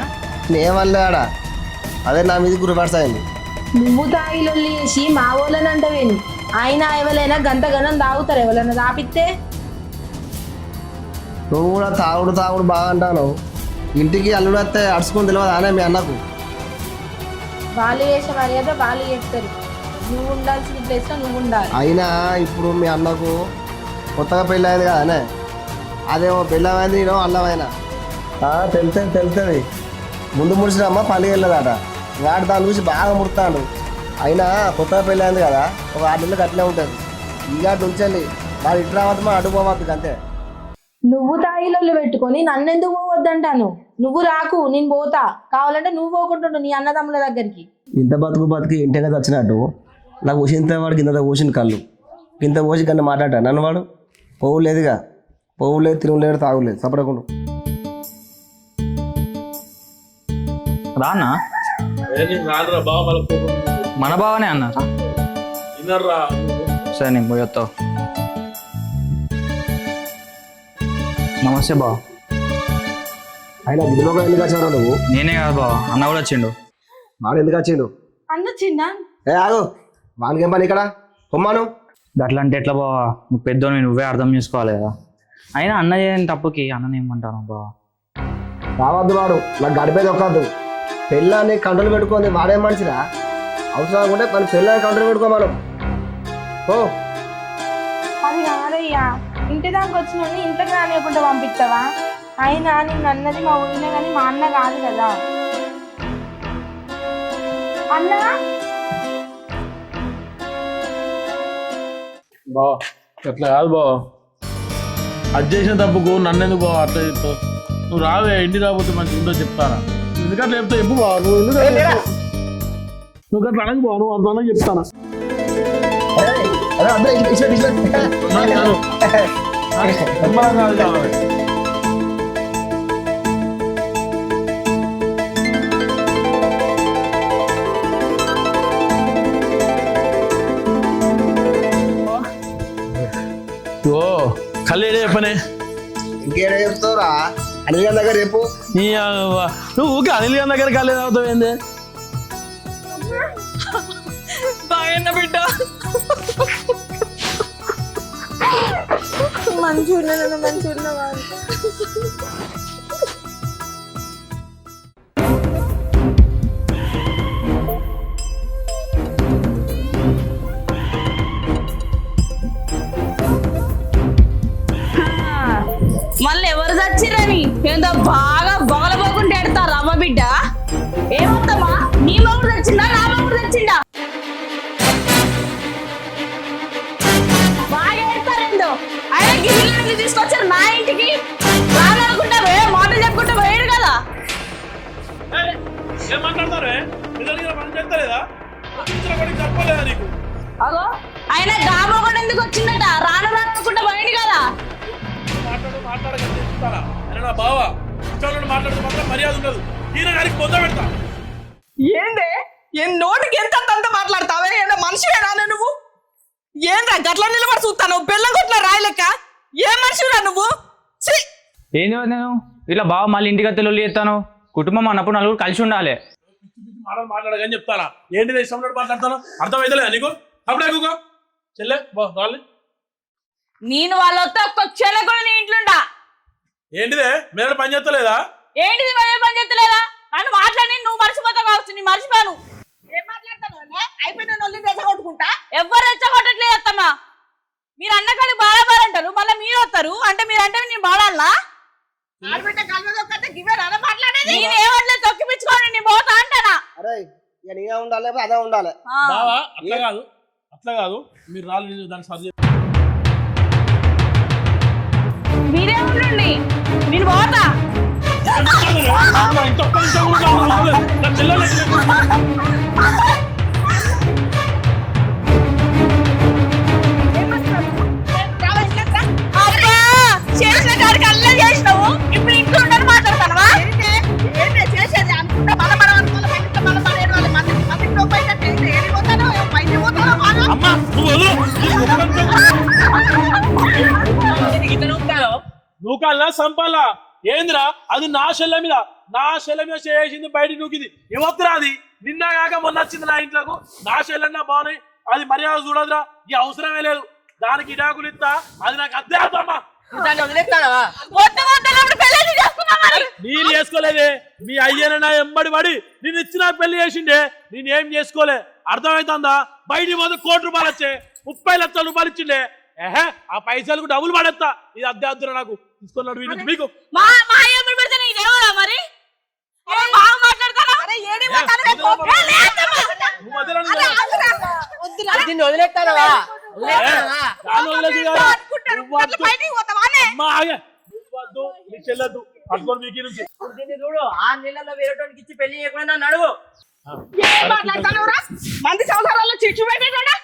నేమల్లే ఆడ అదే నా మీద గురిపడసాయింది. నువ్వు తాగిలొల్లి చేసి మా వాళ్ళని అంటవేను. ఆయన ఎవరైనా గంట గణం తాగుతారు, ఎవరైనా తాపిస్తే. నువ్వు కూడా తాగుడు తాగుడు బాగా అంటాను. ఇంటికి అల్లుడు వస్తే అడుచుకుని తెలియదు అనే మీ అన్నకు. వాళ్ళు చేసే మర్యాద వాళ్ళు చేస్తారు. నువ్వు ఉండాల్సిన ప్లేస్లో నువ్వు ఉండాలి. అయినా ఇప్పుడు మీ అన్నకు కొత్తగా పెళ్ళి అయింది కదా అనే అదేమో పెళ్ళమైంది నేను అల్లమైనా తెలుస్తుంది. ముందు ముడిచినమ్మ పండుగ వెళ్ళదట వాడు దాని చూసి బాగా ముడతాడు. అయినా కొత్తగా పెళ్ళి అయింది కదా ఒక 6 నెలలకు అట్లే ఉంటుంది. ఇక ఉంచాలి వాడు ఇటు రావద్దు అటు పోవద్దు అంతే. నువ్వు తాగిలొల్లు పెట్టుకొని నన్నెందుకు పోవద్దంటాను? నువ్వు రాకు, నేను పోతా. కావాలంటే నువ్వు పోకుంటుండు నీ అన్నదమ్ముల దగ్గరికి. ఇంత బతుకు ఇంటిగా వచ్చినట్టు నాకు ఊసింత వాడికి ఇంత ఊసిన కళ్ళు ఇంత పోసి కన్నా మాట్లాడా నన్ను వాడు పోవులేదుగా పోవులేదు తిరుగులేదు తాగులేదు సపడకుండా. రానా రాదురా బావ వాళ్ళ కోపం మన బావనే అన్న. వినర్రా సరే నేను పోయొత్తావు. నమస్తే బావ. ఆయన గిరిలోకి ఎందుకు వచ్చావు నువ్వు? నేనే కాదు బావ, అన్న కూడా వచ్చిండు. వాడు ఎందుకు వచ్చిండు? అన్న చిన్న ఏ ఆగు వానికి ఏం పని ఇక్కడ పొమ్మాను. అట్లా అంటే ఎట్లా బావా? నువ్వు పెద్దోని నువ్వే అర్థం చేసుకోవాలి కదా. అయినా అన్న చేయని తప్పుకి అన్నని ఏమంటాను బావా? రావద్దు వాడు నాకు గడిపేది ఒక్కద్దు. పెళ్ళాన్ని కంట్రోల్ పెట్టుకుంది వాడేం మనిషిరా? అవసరం అనుకుంటే మన పెళ్ళాన్ని కంట్రోల్ పెట్టుకోమను. ఓ అది కాదయ్యా, ఇంటి దానికి వచ్చిన ఇంట్లోకి రానియకుండా పంపిస్తావా? అయినా నిన్ను అన్నది మా ఊరినే కానీ మా అన్న కాదు కదా. అన్న బావ అట్లా కాదు బావ, అది చేసిన తప్పుకు నన్ను ఎందుకు బావ అట్లా చెప్తావు? నువ్వు రావే ఇంటి రాకపోతే మంచి ఉందో చెప్తానా? ఎందుకట్లా చెప్తావు చెప్పు బావ. నువ్వు ఎందుకు నువ్వు అట్లా అనకు బావ, నువ్వు అట్లా అనకు చెప్తానా? ఓ కళ్ళేడే చెప్పనే ఇంకేడా చెప్తావురా? అనిల్ గారి దగ్గర చెప్పు. నువ్వు ఊకే అనిల్ గారి దగ్గర కళ్ళే తాగుతావు ఏంది? బాగన్న బిడ్డ మంచిగా మంచిగా మళ్ళీ ఎవరు చచ్చిరని ఏందో బాగా బొగలబోకుంటే ఎడతారు అమ్మ బిడ్డ. ఏమవుతామా? నీ మొగుడు తెచ్చిందా నా మొగుడు తెచ్చిందా? బాగా ఎడతారేందో. ఆయన గిన్నెలు తీసుకొచ్చారు నా ఇంటికి. రానుకుంటా మాట చెప్పుకుంటా పోయాడు కదా. ఏం మాట్లాడతారే? పని చేస్తలేదా? చెప్పలేదా నీకు? అగో ఆయన గామొకడు ఎందుకు వచ్చిందట? రానుకుంటా పోయాడు కదా. మాట్లాడగలిగే చెప్తారా? అరే నా బావ ఇష్టం మాట్లాడుతూ మాత్రం మర్యాద ఉండదు. ఈయన గారికి పొంద పెడతా. ఏందే నోటికి ఎంత అంత మాట్లాడతావే? ఏదో మనిషివేనా నువ్వు? ఏంద్రా గట్ల నిలబడి చూస్తాను బెల్లం కొట్ల రాయలేక? ఏ మనిషిరా నువ్వు? ఏంది నేను ఇట్లా బావ మళ్ళీ ఇంటికి అత్తలు చేస్తాను కుటుంబం అన్నప్పుడు నలుగురు కలిసి ఉండాలి. మాట్లాడగానే చెప్తానా ఏంటిది ఇష్టం మాట్లాడతాను అర్థమైతలేదా నీకు అప్పుడే చెల్లె వాళ్ళు నేను వాళ్ళతో ఒక్క చెల్లె కూడా నీ ఇంట్లోండా. ఏంటిదే మీరు పని చేస్తలేదా? ఏంటిది పని చేస్తలేదా? నన్ను మాట్లాడి నువ్వు మర్చిపోతావు కావచ్చు. నేను మర్చిపోను. ఏం మాట్లాడతాను అయిపోయిన నొల్లి రెచ్చగొట్టుకుంటా. ఎవరు రెచ్చగొట్టట్లేదు అత్తమ్మ. మీరు అన్నకాడి బాగా అంటారు, మళ్ళీ మీరు వస్తారు అంటే మీరంటే నేను బాడాలా? ఆడబిడ్డ కలవదొక్కతే గివేనా మాట్లాడేది? నేను ఏమట్లేదు తొక్కిపించుకోండి, నేను పోతా అంటానా? అరే ఇక నేనే ఉండాలి అదే ఉండాలి. బావా అట్లా కాదు మీరు రాలేదు దాన్ని సర్ది మీరే ఉండండి, నేను పోతా. అబ్బా, చేసిన కాడికి అల్లే చేసినావు, ఇప్పుడు ఇంట్లో ఉండని మాట్లాడతానవా? ఏంటి చేసేది అనుకుంటా మన మనం అనుకోవాలి బయట మన పడేది వాళ్ళ మందిలో బయట ఏడిపోతానో బయట పోతానో అమ్మా నువ్వు నువ్వు కాళ్ళ సంపాలా ఏందిరా? అది నా శల్య మీద చేసింది బయట నూకింది ఏమొద్దురా? అది నిన్న కాక మొన్న వచ్చింది నా ఇంట్లోకి. నా శల్యన్నా బాగున్నాయి, అది మర్యాద చూడదురా. ఈ అవసరమే లేదు దానికి ఇడాకులు ఇస్తా, అది నాకు అద్దె అవుతామ్మా. నేను చేసుకోలేదే, మీ అయ్యనన్నా ఎంబడి పడి నేను ఇచ్చిన పెళ్లి చేసిండే, నేనేం చేసుకోలే. అర్థమవుతుందా? బయటికి పోతే ₹1,00,00,000 వచ్చే 30 లక్షల రూపాయలు ఇచ్చిండే. ఏహే ఆ పైసలకు డబ్బులు పడేస్తా. ఇది అద్దె అద్దురా నాకు తీసుకున్నాడు వీటి మీకు మరి బాగా మాట్లాడతాను. చెల్లద్దు పట్టుకొని మీకు నుంచి చూడు 6 నెలల్లో వేరేటోనికి ఇచ్చి పెళ్లి చేయకుండా నడువు. మంది సంవత్సరాల్లో చిచ్చు పెట్టేటోడా?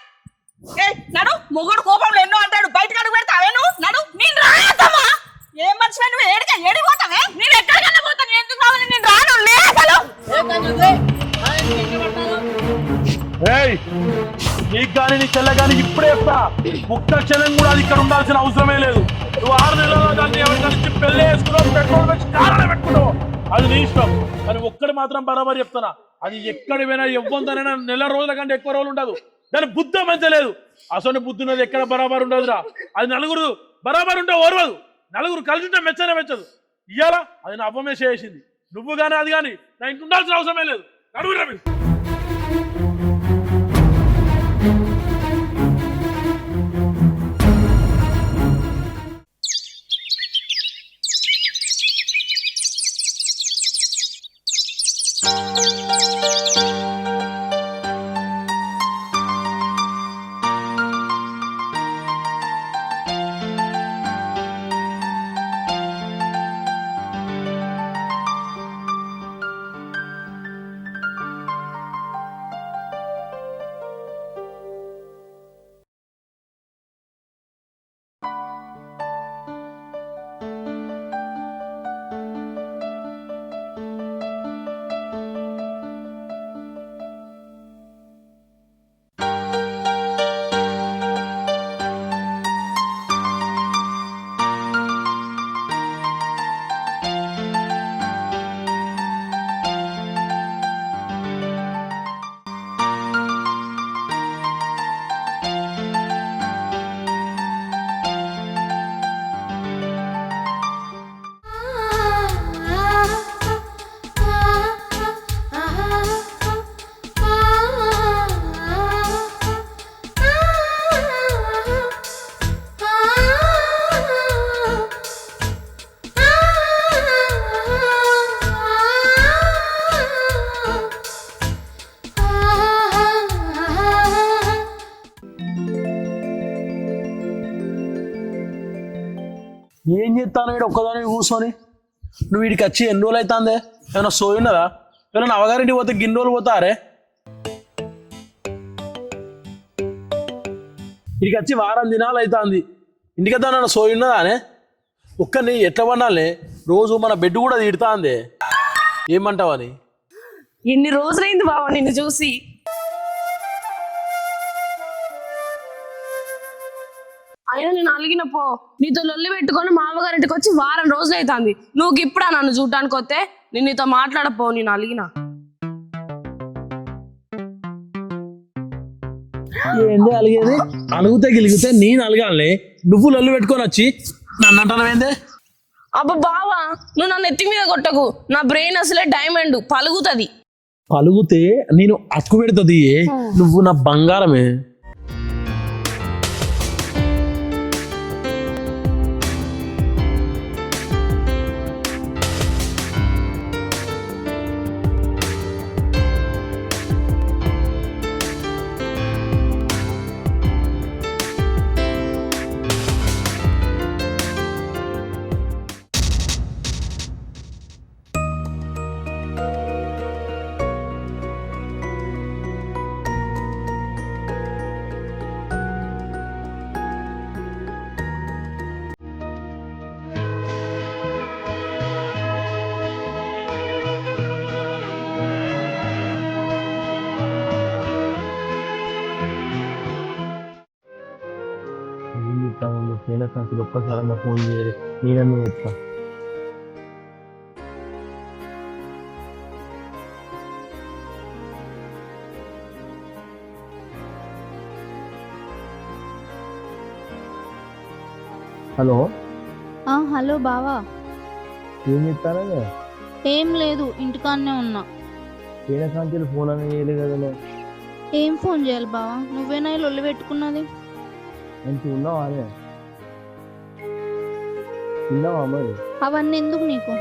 నడు మొగుడు కోపంలో ఎన్నో అంటాడు, బయటకు అడుగు పెడతావే నువ్వు? నడు. నేను రాదమ్మా. ఏం మర్చిపోయి నువ్వు ఏడిపోతావే? నేను ఎక్కడికైనా పోతాను, ఎందుకు రావాలి? నేను రాను అసలు. నీకు కానీ నీ చెల్ల కానీ ఇప్పుడే చెప్తా, ఒక్క క్షణం కూడా అది ఇక్కడ ఉండాల్సిన అవసరమే లేదు. నువ్వు 6 నెలల్లో దాన్ని ఎవరికి పెళ్లి వేసుకున్నావు, పెట్రోల్ పెట్టి కారణం పెట్టుకున్నావు, అది నీ ఇష్టం. కానీ ఒక్కడి మాత్రం బరాబర్ చెప్తానా, అది ఎక్కడి పోయినా ఎవ్వంతనైనా నెల రోజుల కంటే ఎక్కువ రోజులు ఉండదు. దాని బుద్ధి మంచలేదు. అసలు బుద్ధి ఉన్నది ఎక్కడ బరాబర్ ఉండదురా. అది నలుగురు బరాబర్ ఉంటే ఓర్వదు, నలుగురు కలిసి ఉంటే మెచ్చనే మెచ్చదు. ఇయ్యాలా అది నా అవ్వమే చేసింది. నువ్వు కానీ అది కానీ నా ఇంటి ఉండాల్సిన అవసరమే లేదు. నడుగురా మీరు. ఏం చేస్తాను వీడు ఒక్కదాని కూర్చొని? నువ్వు వీడికి వచ్చి ఎన్ని రోజులు అవుతుందే? ఏమైనా సోయి ఉన్నదా? ఏమైనా అవగారింటికి పోతే గిన్ని రోజులు పోతారే? వీడికి వచ్చి వారం దినాలు అవుతుంది. ఇంటికి వద్దా సోయి ఉన్నదా అనే? ఒక్కరిని ఎట్లా పండాలే? రోజు మన బెడ్ కూడా తిడతా అందే. ఏమంటావని? ఎన్ని రోజులైంది బావ నిన్ను చూసి. అయినా నేను అలిగిన పో నీతో లొల్లి పెట్టుకొని మామగారింటికి వచ్చి వారం రోజులు అవుతుంది. నువ్వు ఇప్పుడా నన్ను చూడటానికి వస్తే నేను నీతో మాట్లాడపో. నేను అలిగిన ఏంది అలిగేది? అలుగుతే గిలిగితే నేను అలగాలి, నువ్వు లొల్లు పెట్టుకొని వచ్చి నన్ను అంటానవేందే? అబ్బా బావా, నువ్వు నన్ను ఎత్తి మీద కొట్టకు. నా బ్రెయిన్ అసలే డైమండ్, పలుగుతుంది. పలుగుతే నేను అతుకు పెడుతుంది. నువ్వు నా బంగారమే. ఒక్కసారి ఫోన్ చేయరు, నేనన్నీ చెప్తా. హలో హలో బావా. ఏం చెప్తానే? ఏం లేదు, ఇంటికాడనే ఉన్నా. కాంచెలు ఫోన్ అని చేయలేదు కదా. ఏం ఫోన్ చేయాలి బావా? నువ్వేనా ఈ లొల్లి పెట్టుకున్నది? మంచిగా ఉన్నావా? అదే తిన్నావా మరి? అవన్నీ ఎందుకు నీకు?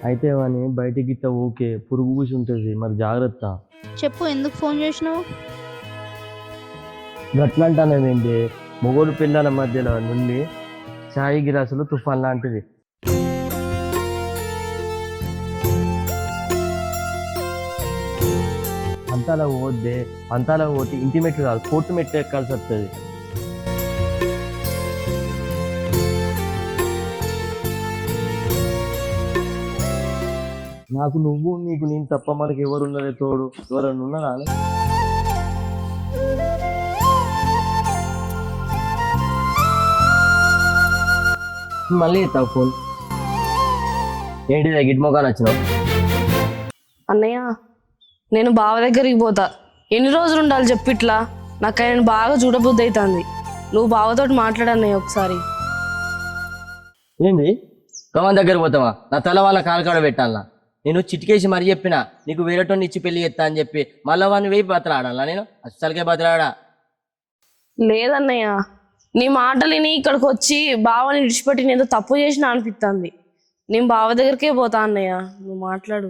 అయితే అని బయటికి గిట్ట ఓకే, పురుగు పూసి ఉంటుంది, మరి జాగ్రత్త. చెప్పు, ఎందుకు ఫోన్ చేసినావు? గట్లంటానేంటి? మొగోడు పిల్లల మధ్యలో నుండి చాయ్ గిలాసులు తుఫాన్ లాంటిది. పంతాల పోద్దే, పంతాల పోతే ఇంటి మెట్లు కాదు, కోర్టు మెట్లు ఎక్కాల్సి వస్తుంది. నాకు నువ్వు, నీకు నేను తప్ప మనకి ఎవరున్నదే తోడు? ఎవరన్నా ఉన్నారా? మళ్ళీ ఎత్తావు ఫోన్. ఏంటిదే గిట్ మొగాని వచ్చినావు? అన్నయ్య, నేను బావ దగ్గరికి పోతా. ఎన్ని రోజులు ఉండాలి చెప్పు ఇట్లా? నాకు ఆయన బాగా చూడబుద్ధి అవుతుంది. నువ్వు బావతోటి మాట్లాడన్నయ్య ఒకసారి. ఏంది కమన్ దగ్గర పోతావా? నా తల వాళ్ళ కాలకాడ పెట్టాలా? నేను చిటికేసి మరీ చెప్పినా నీకు వేరేటోని ఇచ్చి పెళ్లి చేస్తా అని చెప్పి, మళ్ళీ వాడిని వేయి బతలాడాలా? నేను అస్సలకే బతలాడా. లేదన్నయ్య, నీ మాటలు విని ఇక్కడికి వచ్చి బావని విడిచిపెట్టి నేను ఏదో తప్పు చేసినా అనిపిస్తుంది. నేను బావ దగ్గరికే పోతా అన్నయ్య, నువ్వు మాట్లాడు.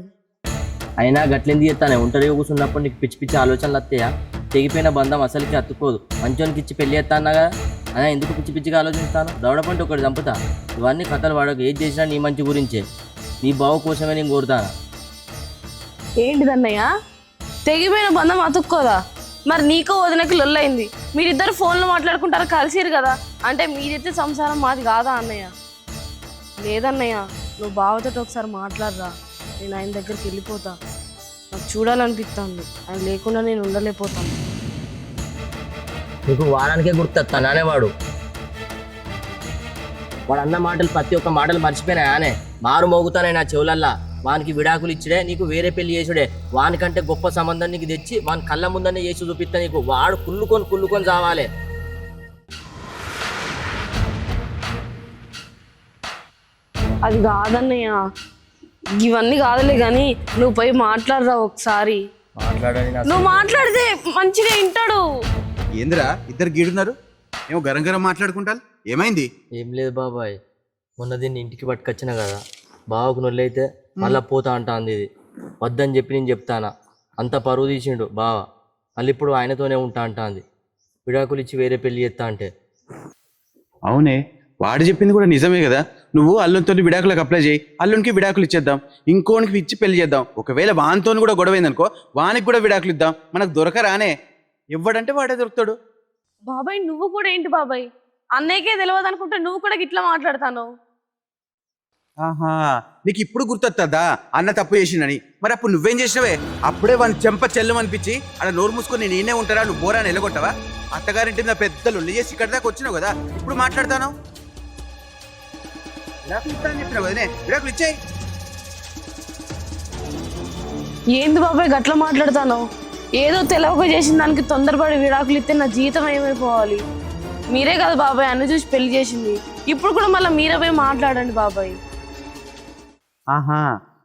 అయినా గట్లెందుకు చేస్తానే? ఒంటరిగా కూర్చున్నప్పుడు నీకు పిచ్చి పిచ్చి ఆలోచనలు వస్తాయా? తెగిపోయిన బంధం అసలుకి అతుక్కోదు. మంచోనికి ఇచ్చి పెళ్లి చేస్తా అన్నా కదా, అయినా ఎందుకు పిచ్చి పిచ్చిగా ఆలోచిస్తాను? దవడపంటే ఒకటి చంపుతా. ఇవన్నీ కథలు వాడకు. ఏది చేసినా నీ మంచి గురించే, నీ బావ కోసమే నేను కోరుతాను. ఏంటిదన్నయ్య? తెగిపోయిన బంధం అతుక్కోదా? మరి నీకో వదినకి లొల్లైంది, మీరిద్దరు ఫోన్లో మాట్లాడుకుంటారు, కలిసిరు కదా, అంటే మీదైతే సంసారం మాది కాదా అన్నయ్య? లేదన్నయ్య, నువ్వు బావతో ఒకసారి మాట్లాడరా. నేను ఆయన దగ్గరికి వెళ్ళిపోతా. నాకు చూడాలనిపిస్తుంది, ఆయన లేకుండా నేను ఉండలేకపోతాను. నీకు వారానికే గుర్తొస్తానే వాడు అన్న మాటలు, ప్రతి ఒక్క మాటలు మర్చిపోయినా ఆనే మారు మోగుతానే నా చెవులల్లా. వానికి విడాకులు ఇచ్చిడే, నీకు వేరే పెళ్లి చేసుడే, వానికంటే గొప్ప సంబంధం నీకు తెచ్చి వాని కళ్ళ ముందనే చేసి చూపిస్తా నీకు. వాడు కుళ్ళుకొని చావాలి. అది కాదన్నయ్య, ఇవన్నీ కాదులే కానీ నువ్వు పోయి మాట్లాడరా ఒకసారి. మాట్లాడని నువ్వు మాట్లాడితే మంచిగా వింటాడు. ఏందిరా ఇద్దరు గీడున్నారు? ఏమో గరం గరం మాట్లాడుకుంటారు, ఏమైంది? ఏం లేదు బాబాయ్, మొన్న దీన్ని ఇంటికి పట్టుకొచ్చిన కదా, బావకు నొల్లైతే మళ్ళా పోతా అంటా అంది. ఇది వద్దని చెప్పి నేను చెప్తానా, అంత పరువు తీసిండు బావ. మళ్ళీ ఇప్పుడు ఆయనతోనే ఉంటా అంటా అంది. విడాకులు ఇచ్చి వేరే పెళ్లి చేస్తా అంటే. అవునే, వాడు చెప్పింది కూడా నిజమే కదా. నువ్వు అల్లునితో విడాకులకు అప్లై చేయి, అల్లునికి విడాకులు ఇచ్చేద్దాం, ఇంకోనికి ఇచ్చి పెళ్లి చేద్దాం. ఒకవేళ వానితో కూడా గొడవైందనుకో, వానికి కూడా విడాకులు ఇద్దాం. మనకు దొరకరానే, ఇవ్వడంటే వాడే దొరుకుతాడు. బాబాయ్ నువ్వు కూడా ఏంటి బాబాయ్, అన్నయ్యకే తెలియదు అనుకుంటే నువ్వు కూడా గిట్లా మాట్లాడతాను. ఆహా, నీకు ఇప్పుడు గుర్తొస్తుందా అన్న తప్పు చేసిండని? మరి అప్పుడు నువ్వేం చేసినవే? అప్పుడే వాని చెంప చెల్లం అనిపించి అక్కడ నోరు మూసుకొని నేనే ఉంటారా, నువ్వు బోరాని ఎలగొట్టవా? అత్తగారింటి మీద పెద్దలు చేసి ఇక్కడ దాకా వచ్చినావు కదా, ఇప్పుడు మాట్లాడతాను. విడాకులు ఇస్తానని చెప్పినావు కదనే, విడాకులు ఇచ్చేయి. ఏంది బాబాయ్ గట్ల మాట్లాడతాను? ఏదో తెలవక చేసిన దానికి తొందరపడి విడాకులు ఇస్తే నా జీవితం ఏమైపోవాలి? మీరే కదా బాబాయ్ అన్ని చూసి పెళ్లి చేసింది, ఇప్పుడు కూడా మళ్ళీ మీరే పోయి మాట్లాడండి బాబాయ్. ఆహా,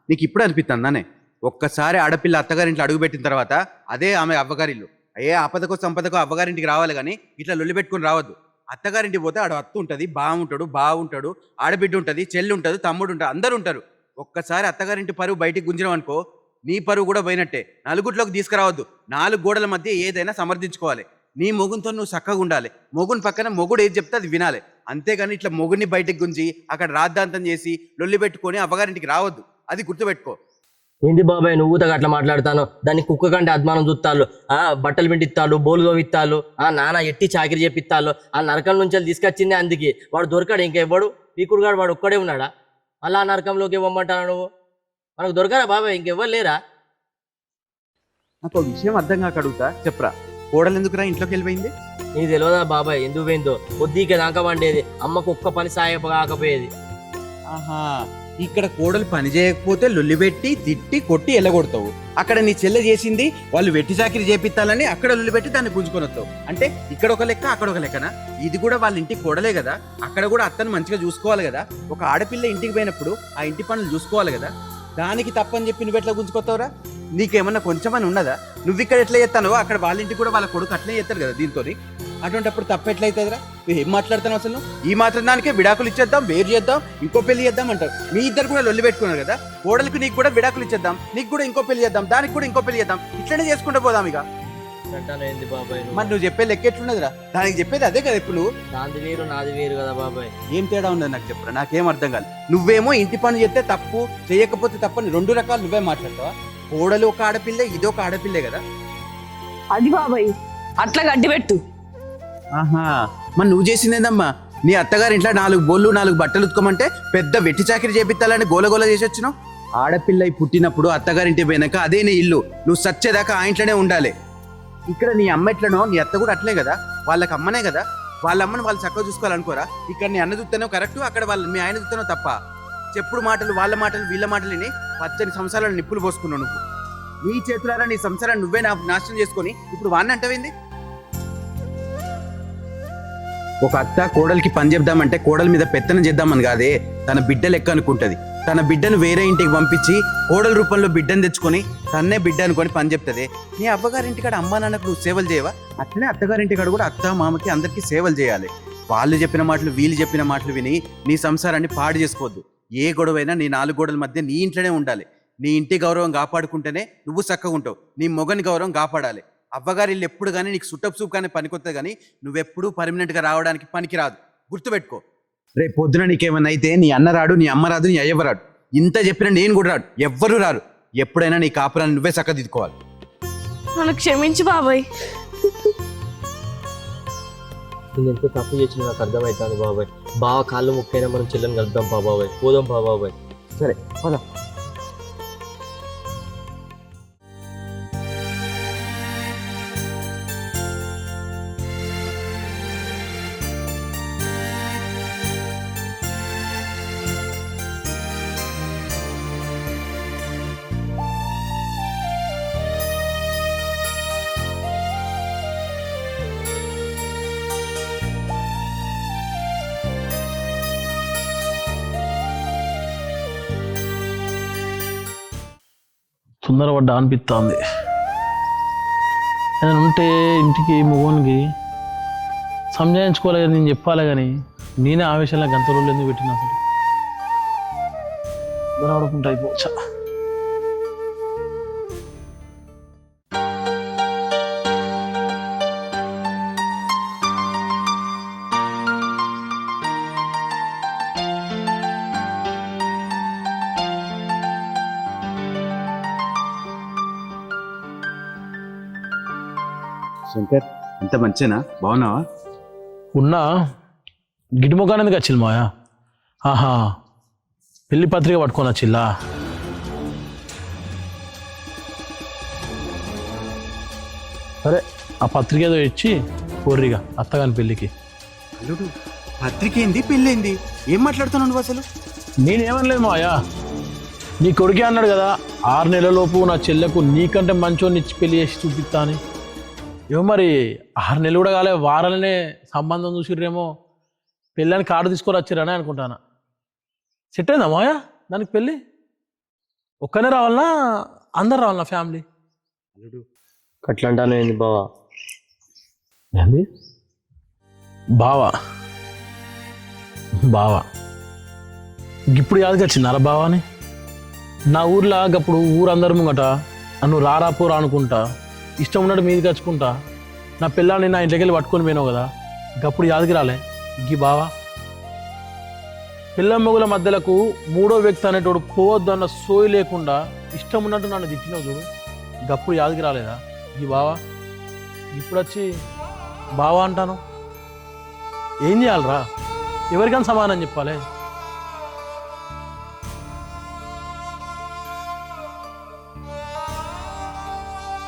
నీకు ఇప్పుడు అనిపిస్తుందానే? ఒక్కసారి ఆడపిల్ల అత్తగారింట్లో అడుగుపెట్టిన తర్వాత అదే ఆమె అవ్వగారిల్లు. ఏ ఆపదకో సంపదకో అవ్వగారింటికి రావాలి కానీ ఇట్లా లొల్లి పెట్టుకుని రావద్దు. అత్తగారింటికి పోతే ఆడ అత్త ఉంటుంది, బాగుంటాడు, ఆడబిడ్డ ఉంటుంది, చెల్లి ఉంటుంది, తమ్ముడు ఉంటుంది, అందరూ ఉంటారు. ఒక్కసారి అత్తగారింటి పరువు బయటికి గుంజినాం అనుకో, నీ పరువు కూడా పోయినట్టే. నలుగుట్లోకి తీసుకురావద్దు. 4 గోడల మధ్య ఏదైనా సమర్థించుకోవాలి. నీ మొగునితో నువ్వు చక్కగా ఉండాలి. మొగుని పక్కన మొగుడు ఏది చెప్తే అది వినాలి. అంతేగాని ఇట్లా మొగుడిని బయటకు గుంజి అక్కడ రాద్ధాంతం చేసి లొల్లి పెట్టుకొని అవ్వగారింటికి రావద్దు. అది గుర్తుపెట్టుకో. ఏంది బాబాయ్ నువ్వు అట్లా మాట్లాడతాను? దాన్ని కుక్క కంటే అద్మానం చూస్తాళ్ళు, బట్టలు పిండిస్తాళ్ళు, బోలు తోమిస్తాళ్ళు, నాన్న ఎట్టి చాకిరి చెప్పిస్తాళ్ళు. ఆ నరకం నుంచి వాళ్ళు తీసుకొచ్చిందే అందుకే. వాడు దొరకాడు, ఇంకెవ్వడు పీకుడుగాడు వాడు ఒక్కడే ఉన్నాడా? అలా నరకంలోకి ఇవ్వమంటాను నువ్వు? మనకు దొరకరా బాబాయ్, ఇంకెవ్వరు లేరా? నాకు ఒక విషయం అర్థం కాక అడుగుతా, చెప్పరా. కోడలు ఎందుకురా ఇంట్లోకి వెళ్ళిపోయింది? నీకు తెలియదా బాబాయ్ ఎందుకు పోయిందో? పొద్దుకే దాకా వండేది, అమ్మకు ఒక్క పని సాయం కాకపోయేది. ఆహా, ఇక్కడ కోడలు పని చేయకపోతే లొల్లి పెట్టి తిట్టి కొట్టి ఎల్లగొడతావు. అక్కడ నీ చెల్లె చేసింది వాళ్ళు వెట్టి చాకిరి చేపిస్తాలని అక్కడ లొల్లి పెట్టి దాన్ని గుంజుకొని వస్తావు. అంటే ఇక్కడ ఒక లెక్క అక్కడ ఒక లెక్కనా? ఇది కూడా వాళ్ళ ఇంటికి కోడలే కదా, అక్కడ కూడా అత్తను మంచిగా చూసుకోవాలి కదా. ఒక ఆడపిల్ల ఇంటికి పోయినప్పుడు ఆ ఇంటి పనులు చూసుకోవాలి కదా. దానికి తప్పని చెప్పి నువ్వు ఎట్లా గుంజుకొస్తావురా? నీకేమన్నా కొంచెమని ఉన్నదా? నువ్వు ఇక్కడ ఎట్లా చేస్తానో అక్కడ వాళ్ళ ఇంటికి కూడా వాళ్ళ కొడుకు అట్లే చేస్తాడు కదా దీంతో. అటువంటిప్పుడు తప్ప ఎట్లయితుందిరా? నువ్వు ఏం మాట్లాడుతున్నావు అసలు? ఈ మాత్రం దానికే విడాకులు ఇచ్చేద్దాం, వేరు చేద్దాం, ఇంకో పెళ్లి చేద్దాం అంటారు. మీ ఇద్దరు కూడా లొల్లి పెట్టుకున్నారు కదా. కోడలికి నీకు కూడా విడాకులు ఇచ్చేద్దాం, నీకు కూడా ఇంకో పెళ్లి చేద్దాం, దానికి కూడా ఇంకో పెళ్లి చేద్దాం, ఇట్లనే చేసుకుంటూ పోదాం ఇక. ఏంది బాబాయ్ మరి నువ్వు చెప్పే లెక్క ఎట్లున్నదిరా? దానికి చెప్పేది అదే కదా. ఇప్పుడు నువ్వు నాది వేరు నాది వేరు కదా బాబాయ్. ఏం తేడా ఉన్నది నాకు చెప్పరా, నాకేం అర్థం కాదు. నువ్వేమో ఇంటి పని చేస్తే తప్పు, చేయకపోతే తప్పని 2 రకాలు నువ్వే మాట్లాడతావా? కోడలు ఒక ఆడపిల్లే, ఇది ఒక ఆడపిల్లే కదా. అది బాబాయ్ అట్లా గడ్డి పెట్టు. ఆహా, మరి నువ్వు చేసిందేందమ్మా? నీ అత్తగారి ఇంట్లో 4 బోళ్ళు 4 బట్టలు ఉతుకోమంటే పెద్ద వెట్టి చాకిరి చేపిస్తాలని గోలగోల చేసి వచ్చినావు. ఆడపిల్ల పుట్టినప్పుడు అత్తగారింటి పోయినాక అదే నీ ఇల్లు, నువ్వు సచ్చేదాకా ఆ ఇంట్లోనే ఉండాలి. ఇక్కడ నీ అమ్మ ఎట్లనో నీ అత్త కూడా అట్లే కదా. వాళ్ళకి అమ్మనే కదా, వాళ్ళ అమ్మని వాళ్ళు చక్కగా చూసుకోవాలనుకోరా? ఇక్కడ నీ అన్న చూస్తేనో కరెక్ట్, అక్కడ వాళ్ళు మీ ఆయన చూస్తేనో తప్ప. చెప్పుడు మాటలు, వాళ్ళ మాటలు, వీళ్ళ మాటలు విని 18 సంవత్సరాలు నిప్పులు పోసుకున్నావు నువ్వు. నీ చేతులారా నీ సంసారాన్ని నువ్వే నాశనం చేసుకొని ఇప్పుడు వాడిని అంటవేంది? ఒక అత్త కోడలికి పని చెప్దామంటే కోడల మీద పెత్తనం చేద్దామని కాదే, తన బిడ్డ లెక్క అనుకుంటది. తన బిడ్డను వేరే ఇంటికి పంపించి కోడల రూపంలో బిడ్డను తెచ్చుకొని తన్నే బిడ్డ అనుకొని పని చెప్తుంది. నీ అవ్వగారింటికాడ అమ్మా నాన్నకు నువ్వు సేవలు చేయవా? అట్లనే అత్తగారింటికాడ కూడా అత్త మామకి అందరికీ సేవలు చేయాలి. వాళ్ళు చెప్పిన మాటలు వీళ్ళు చెప్పిన మాటలు విని నీ సంసారాన్ని పాడు చేసుకోవద్దు. ఏ గొడవైనా నీ 4 గోడల మధ్య నీ ఇంట్లోనే ఉండాలి. నీ ఇంటి గౌరవం కాపాడుకుంటేనే నువ్వు చక్కగా ఉంటావు. నీ మొగని గౌరవం కాపాడాలి. అవ్వగారి ఇల్లు ఎప్పుడు కానీ నీకు సుట్టపు సూప్ కానీ పనికొస్తుంది కానీ నువ్వెప్పుడు పర్మనెంట్గా రావడానికి పనికిరాదు. గుర్తుపెట్టుకో. రేపు పొద్దున నీకేమన్నా అయితే నీ అన్న రాడు, నీ అమ్మ రాదు, నీ అయ్యవ రాడు. ఇంత చెప్పినా నేను కూడా రాడు, ఎవ్వరూ రారు. ఎప్పుడైనా నీ కాపురాన్ని నువ్వే చక్కదిద్దుకోవాలి. నన్ను క్షమించు బాబాయ్. నేను ఎంత తప్పు చేసిన నాకు అర్థమవుతాను బాబాయ్. బావ కాళ్ళు ముక్కైనా మనం చెల్లెని కలుద్దాం బాబాయ్, పోదాం బాబాయ్. సరే పద. తొందరపడ్డా అనిపిస్తుంది. ఏదైనా ఉంటే ఇంటికి మొగోనికి సంజాయించుకోవాలి కానీ నేను చెప్పాలి కానీ నేనే ఆవేశంలో గంతలు ఎందుకు పెట్టినా అసలు దొరకకుండా అయిపోవచ్చా. శంకర్, ఇంత మంచినా? బాగున్నావా? ఉన్నా గిటి మొఖాన్ని ఎందుకు వచ్చింది మాయా? ఆహా, పెళ్లి పత్రిక పట్టుకొని వచ్చిల్లా? సరే ఆ పత్రిక ఏదో ఇచ్చి కోర్రిగా అత్తగాని పెళ్ళికి. అల్లుడు పత్రిక ఏంది పెళ్ళేంది ఏం మాట్లాడుతున్నావు నువ్వు అసలు? నేనేమనలేదు మాయా, నీ కొడుకే అన్నాడు కదా 6 నెలలలోపు నా చెల్లెకు నీకంటే మంచోని ఇచ్చి పెళ్లి చేసి చూపిస్తా అని. ఏమో మరి 6 నెలలు కూడా కాలే, వారాలనే సంబంధం చూసిర్రేమో, పెళ్ళని కార్డు తీసుకొని వచ్చిరని అనుకుంటాను. సెట్ అయిందా మాయా దానికి పెళ్ళి? ఒక్కనే రావాలన్నా అందరు రావాలన్నా ఫ్యామిలీ? అల్లుడు అట్లా అంటాను ఏంది బావా? ఏంది బావా? బావా ఇప్పుడు యాదకి వచ్చిందారా బావా అని? నా ఊర్లో అప్పుడు ఊరందరి ముంగట నన్ను రారాపోరా అనుకుంటా ఇష్టం ఉన్నట్టు మీదకి వచ్చుకుంటా నా పిల్లాన్ని నా ఇంట్లోకి వెళ్ళి పట్టుకొని పోయినావు కదా, గప్పుడు యాదకి రాలే గీ బావా? పిల్ల మొగుల మధ్యలకు 3వ వ్యక్తి అనేటోడు పోవద్దు అన్న సోయి లేకుండా ఇష్టం ఉన్నట్టు నన్ను తిట్టినావు చూడు, గప్పుడు యాదకి రాలేదా ఈ బావా? ఇప్పుడు వచ్చి బావా అంటాను. ఏం చేయాలరా? ఎవరికైనా సమానం చెప్పాలి?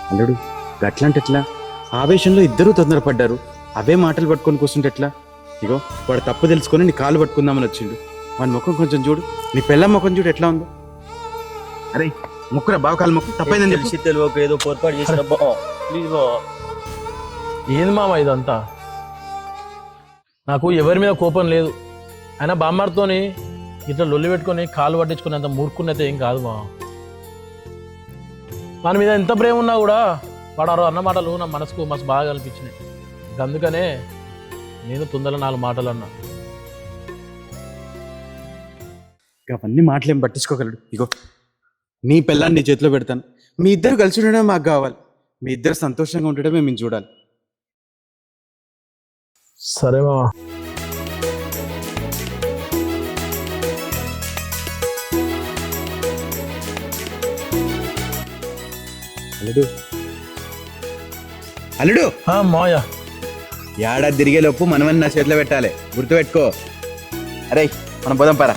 అల్లుడు గట్లంటే ఎట్లా? ఆవేశంలో ఇద్దరూ తొందరపడ్డారు, అవే మాటలు పట్టుకొని కూర్చుంటే ఎట్లా? ఇగో వాడు తప్పు తెలుసుకొని నీ కాళ్ళు పట్టుకుందామని వచ్చిండు. వాడి ముఖం కొంచెం చూడు, నీ పిల్ల ముఖం చూడు ఎట్లా ఉందో. అరే ముక్కురా బావ కాలు ముక్కు, తప్పైందని చెప్పి. తెలిసి తెలియక ఏదో పొరపాటు చేసిన బావా, ప్లీజ్ బావా. ఏంది మామ ఇదంతా? నాకు ఎవరి మీద కోపం లేదు, అయినా బామ్మారితోని ఇట్లా లొల్లి పెట్టుకొని కాళ్ళు పట్టించుకునేంత మూర్ఖున్నైతే ఏం కాదు మామ. మన మీద ఎంత ప్రేమ ఉన్నా కూడా వాడు అన్న మాటలు నా మనసుకు మస్తు బాగా అనిపించినాయి. అందుకనే నేను తొందరలో 4 మాటలు అన్నా. అవన్నీ మాటలేం పట్టించుకోగలడు. ఇగో నీ పిల్లాన్ని నీ చేతిలో పెడతాను, మీ ఇద్దరు కలిసి ఉండడమే మాకు కావాలి, మీ ఇద్దరు సంతోషంగా ఉండడమే మేము చూడాలి. సరే మామ. అల్లుడు అల్లుడు మాయా ఏడాది తిరిగేలోపు మనమని నా చేతిలో పెట్టాలి, గుర్తుపెట్టుకో. అరే మనం పోదాం పరా.